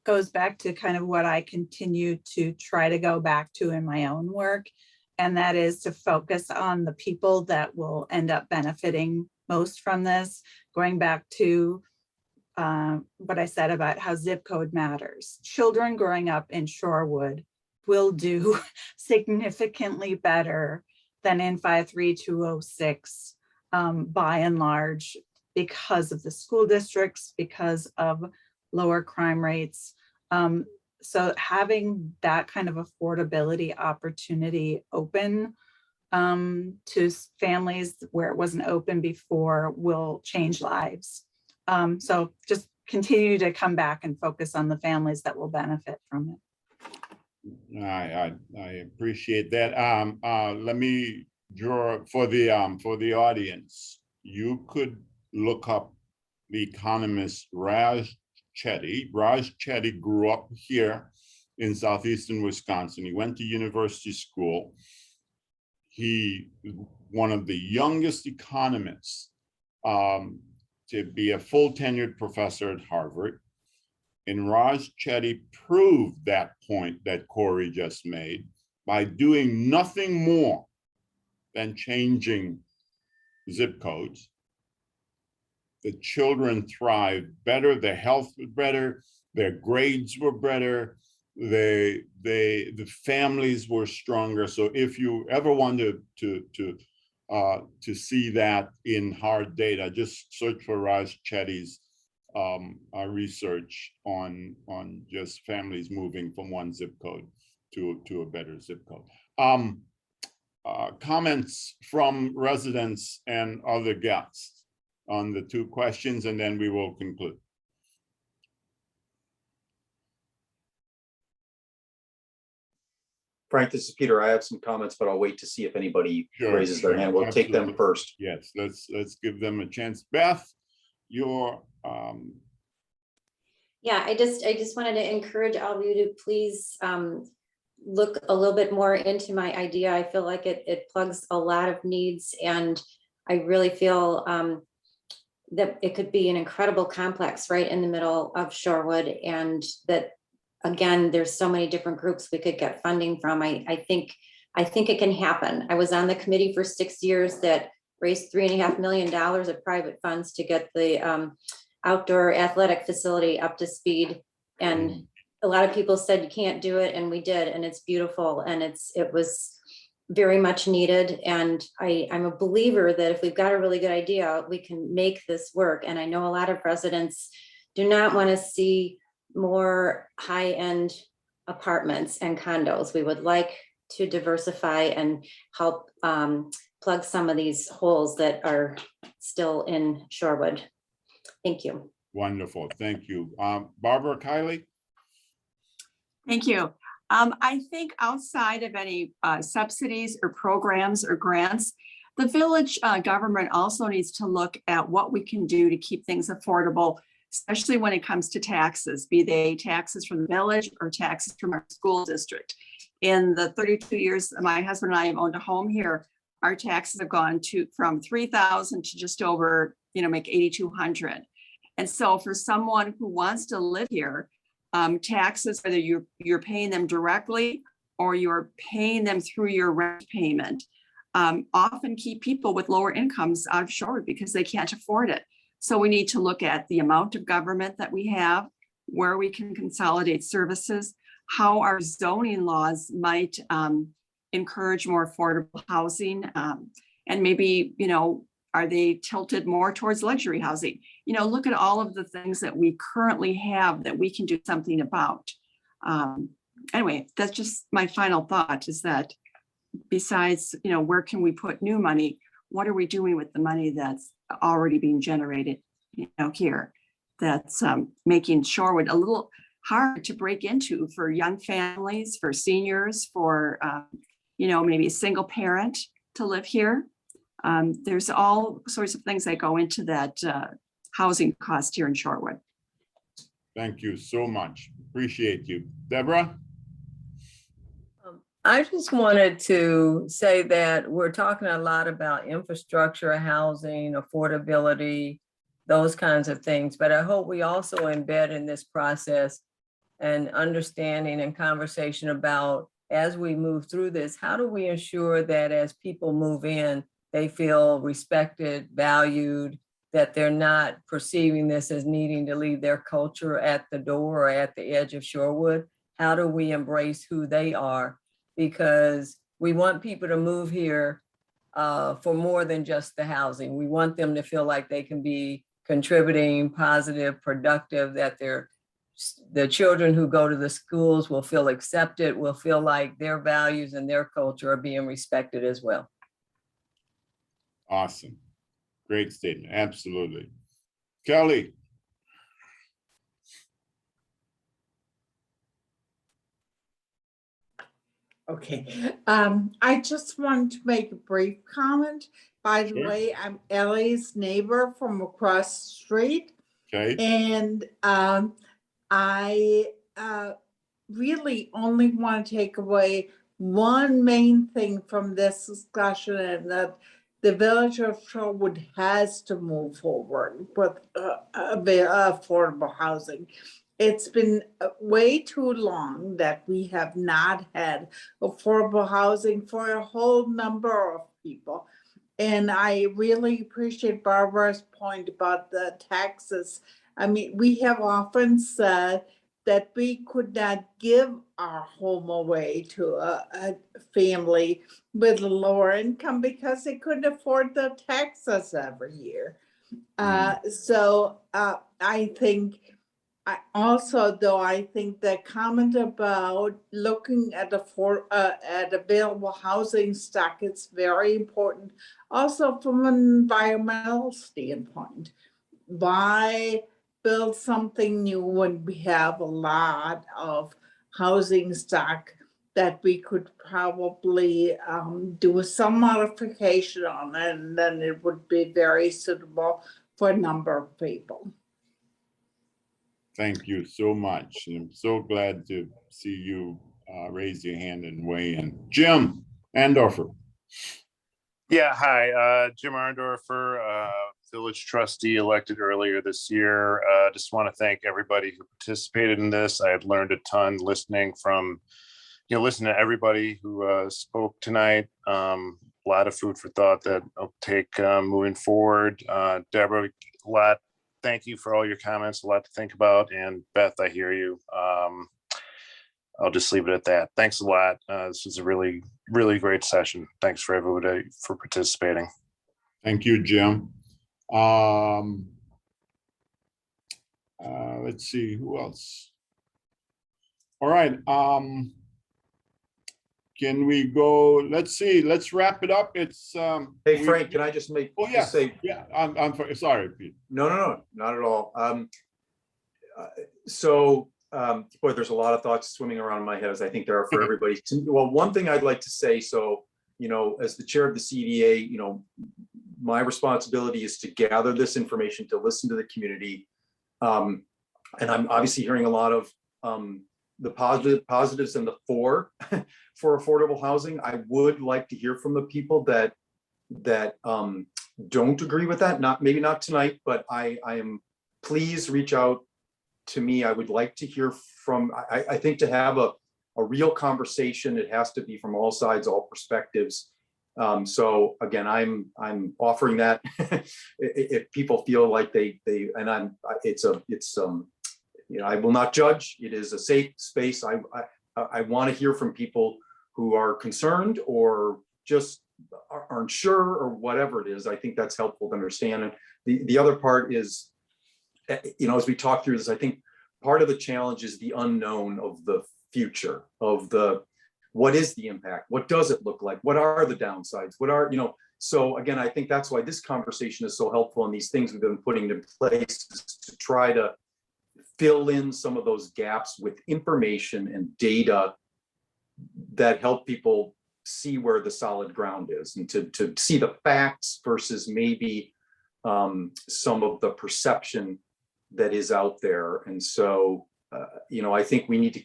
goes back to kind of what I continue to try to go back to in my own work. And that is to focus on the people that will end up benefiting most from this. Going back to what I said about how zip code matters. Children growing up in Shorewood will do significantly better than in 53206 by and large, because of the school districts, because of lower crime rates. So having that kind of affordability opportunity open to families where it wasn't open before will change lives. So just continue to come back and focus on the families that will benefit from it. I appreciate that. Let me draw for the audience. You could look up the economist Raj Chetty. Raj Chetty grew up here in southeastern Wisconsin. He went to university school. He one of the youngest economists to be a full tenured professor at Harvard. And Raj Chetty proved that point that Corey just made by doing nothing more than changing zip codes. The children thrived better, their health was better, their grades were better, the families were stronger. So if you ever want to see that in hard data, just search for Raj Chetty's research on just families moving from one zip code to a better zip code. Comments from residents and other guests on the two questions, and then we will conclude. Frank, this is Peter. I have some comments, but I'll wait to see if anybody raises their hand. We'll take them first. Yes, let's give them a chance. Beth, your Yeah, I just wanted to encourage all of you to please look a little bit more into my idea. I feel like it plugs a lot of needs, and I really feel that it could be an incredible complex right in the middle of Shorewood, and that, again, there's so many different groups we could get funding from. I think it can happen. I was on the committee for 6 years that raised $3.5 million of private funds to get the outdoor athletic facility up to speed. And a lot of people said you can't do it, and we did, and it's beautiful, and it was very much needed. And I'm a believer that if we've got a really good idea, we can make this work. And I know a lot of residents do not want to see more high-end apartments and condos. We would like to diversify and help plug some of these holes that are still in Shorewood. Thank you. wonderful, thank you. Barbara Kiley? Thank you. I think outside of any subsidies or programs or grants, The village government also needs to look at what we can do to keep things affordable, especially when it comes to taxes, be they taxes from the village or taxes from our school district. In the 32 years my husband and I have owned a home here, our taxes have gone from 3,000 to just over, make 8,200. And so for someone who wants to live here, taxes, whether you're paying them directly or you're paying them through your rent payment, often keep people with lower incomes out of Shorewood because they can't afford it. So we need to look at the amount of government that we have, where we can consolidate services, how our zoning laws might encourage more affordable housing, and maybe, are they tilted more towards luxury housing? Look at all of the things that we currently have that we can do something about. Anyway, that's just my final thought, is that besides, where can we put new money? What are we doing with the money that's already being generated, here? That's making Shorewood a little hard to break into for young families, for seniors, for, maybe a single parent to live here. There's all sorts of things that go into that housing cost here in Shorewood. Thank you so much. Appreciate you. Deborah? I just wanted to say that we're talking a lot about infrastructure, housing, affordability, those kinds of things. But I hope we also embed in this process an understanding and conversation about, as we move through this, how do we ensure that as people move in, they feel respected, valued, that they're not perceiving this as needing to leave their culture at the door or at the edge of Shorewood? How do we embrace who they are? Because we want people to move here for more than just the housing. We want them to feel like they can be contributing, positive, productive, that the children who go to the schools will feel accepted, will feel like their values and their culture are being respected as well. Awesome. Great statement. Absolutely. Kelly? Okay, I just want to make a brief comment. By the Sure. way, I'm Ellie's neighbor from across the street. Okay. And I really only want to take away one main thing from this discussion, and that the village of Shorewood has to move forward with affordable housing. It's been way too long that we have not had affordable housing for a whole number of people. And I really appreciate Barbara's point about the taxes. I mean, we have often said that we could not give our home away to a family with a lower income because they couldn't afford the taxes every year. So I think, I think the comment about looking at available housing stock is very important. Also, from an environmental standpoint, why build something new when we have a lot of housing stock that we could probably do some modification on, and then it would be very suitable for a number of people. Thank you so much. I'm so glad to see you raise your hand and weigh in. Jim Andorfer. Yeah, hi, Jim Arndorfer, village trustee elected earlier this year. Just want to thank everybody who participated in this. I had learned a ton listening to everybody who spoke tonight. A lot of food for thought that I'll take moving forward. Deborah, a lot. Thank you for all your comments, a lot to think about. And Beth, I hear you. I'll just leave it at that. Thanks a lot. This was a really, really great session. Thanks for everybody for participating. Thank you, Jim. Let's see, who else? All right. Can we go? Let's see. Let's wrap it up. It's Hey, Frank, can I just make? Oh, just say, yeah. I'm sorry, Pete. No, not at all. Boy, there's a lot of thoughts swimming around in my head, as I think there are for everybody. Well, one thing I'd like to say, so, as the chair of the CDA, my responsibility is to gather this information, to listen to the community. And I'm obviously hearing a lot of the positives and the for affordable housing. I would like to hear from the people that don't agree with that. Maybe not tonight, but I am, please reach out to me. I would like to hear from, I think to have a real conversation, it has to be from all sides, all perspectives. So again, I'm offering that if people feel like I will not judge. It is a safe space. I want to hear from people who are concerned or just aren't sure or whatever it is. I think that's helpful to understand. And the other part is, as we talk through this, I think part of the challenge is the unknown of the future of what is the impact? What does it look like? What are the downsides? So again, I think that's why this conversation is so helpful, and these things we've been putting in place to try to fill in some of those gaps with information and data that help people see where the solid ground is, and to see the facts versus maybe some of the perception that is out there. And so, I think we need to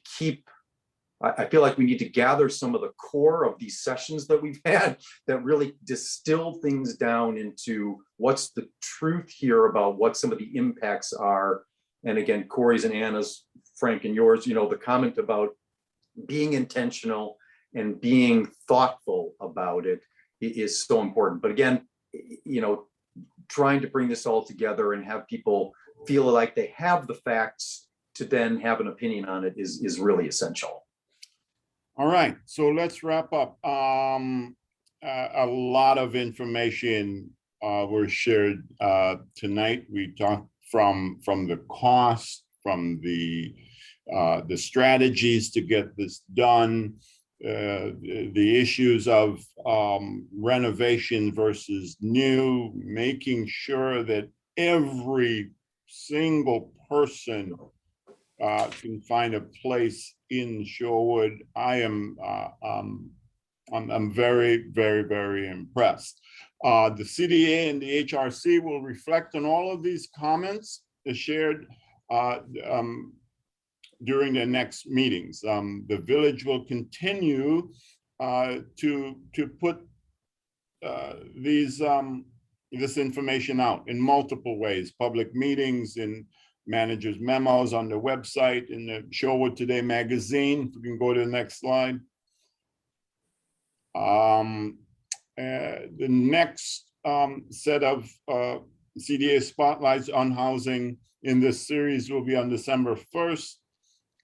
I feel like we need to gather some of the core of these sessions that we've had that really distill things down into what's the truth here about what some of the impacts are. And again, Corey's and Anna's, Frank and yours, the comment about being intentional and being thoughtful about it is so important. But again, trying to bring this all together and have people feel like they have the facts to then have an opinion on it is really essential. All right, so let's wrap up. A lot of information were shared tonight. We talked from the cost, from the strategies to get this done, the issues of renovation versus new, making sure that every single person can find a place in Shorewood. I'm very, very, very impressed. The CDA and the HRC will reflect on all of these comments shared during the next meetings. The village will continue to put this information out in multiple ways: public meetings, in managers' memos, on the website, in the Shorewood Today magazine. If we can go to the next slide. The next set of CDA spotlights on housing in this series will be on December 1st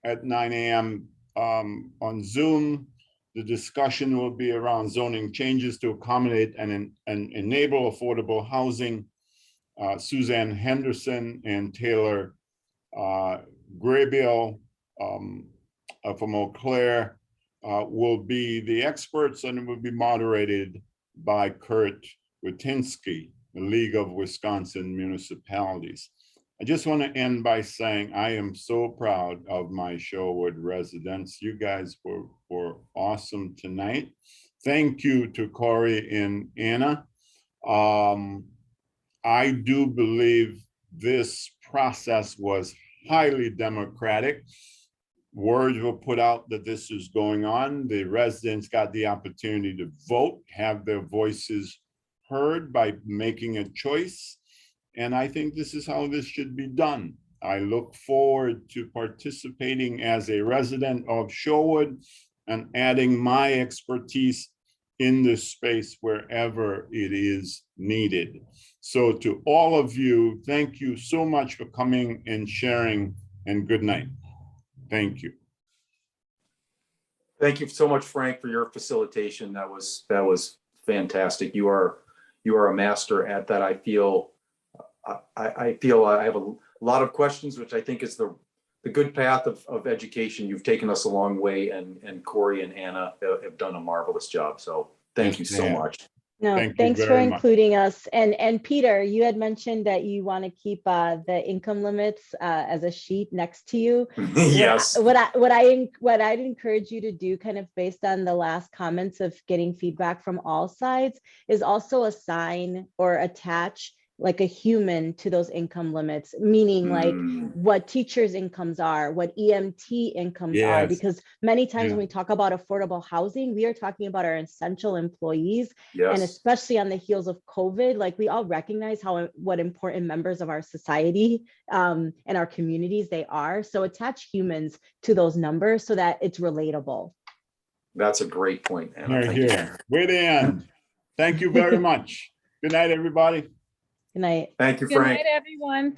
at 9 a.m. On Zoom. The discussion will be around zoning changes to accommodate and enable affordable housing. Suzanne Henderson and Taylor Grabiel from Eau Claire will be the experts, and it will be moderated by Kurt Witinsky, the League of Wisconsin Municipalities. I just want to end by saying I am so proud of my Shorewood residents. You guys were awesome tonight. Thank you to Corey and Anna. I do believe this process was highly democratic. Words were put out that this is going on. The residents got the opportunity to vote, have their voices heard by making a choice. And I think this is how this should be done. I look forward to participating as a resident of Shorewood and adding my expertise in this space wherever it is needed. So to all of you, thank you so much for coming and sharing, and good night. Thank you. Thank you so much, Frank, for your facilitation. That was fantastic. You are a master at that. I feel I have a lot of questions, which I think is the good path of education. You've taken us a long way, and Corey and Anna have done a marvelous job. So thank you so much. No, Thank you thanks for very much. including us. And Peter, you had mentioned that you want to keep the income limits as a sheet next to you. Yes. What I'd encourage you to do, kind of based on the last comments of getting feedback from all sides, is also assign or attach like a human to those income limits, meaning like what teachers' incomes are, what EMT incomes are, Yes. because many times Yeah. when we talk about affordable housing, we are talking about our essential employees. And Yes. especially on the heels of COVID, like we all recognize what important members of our society and our communities they are. So attach humans to those numbers so that it's relatable. That's a great point, Anna. Here, Thank you. here. Way to end. Thank you very much. Good night, everybody. Good night. Thank you, Good Frank. night, everyone. Thank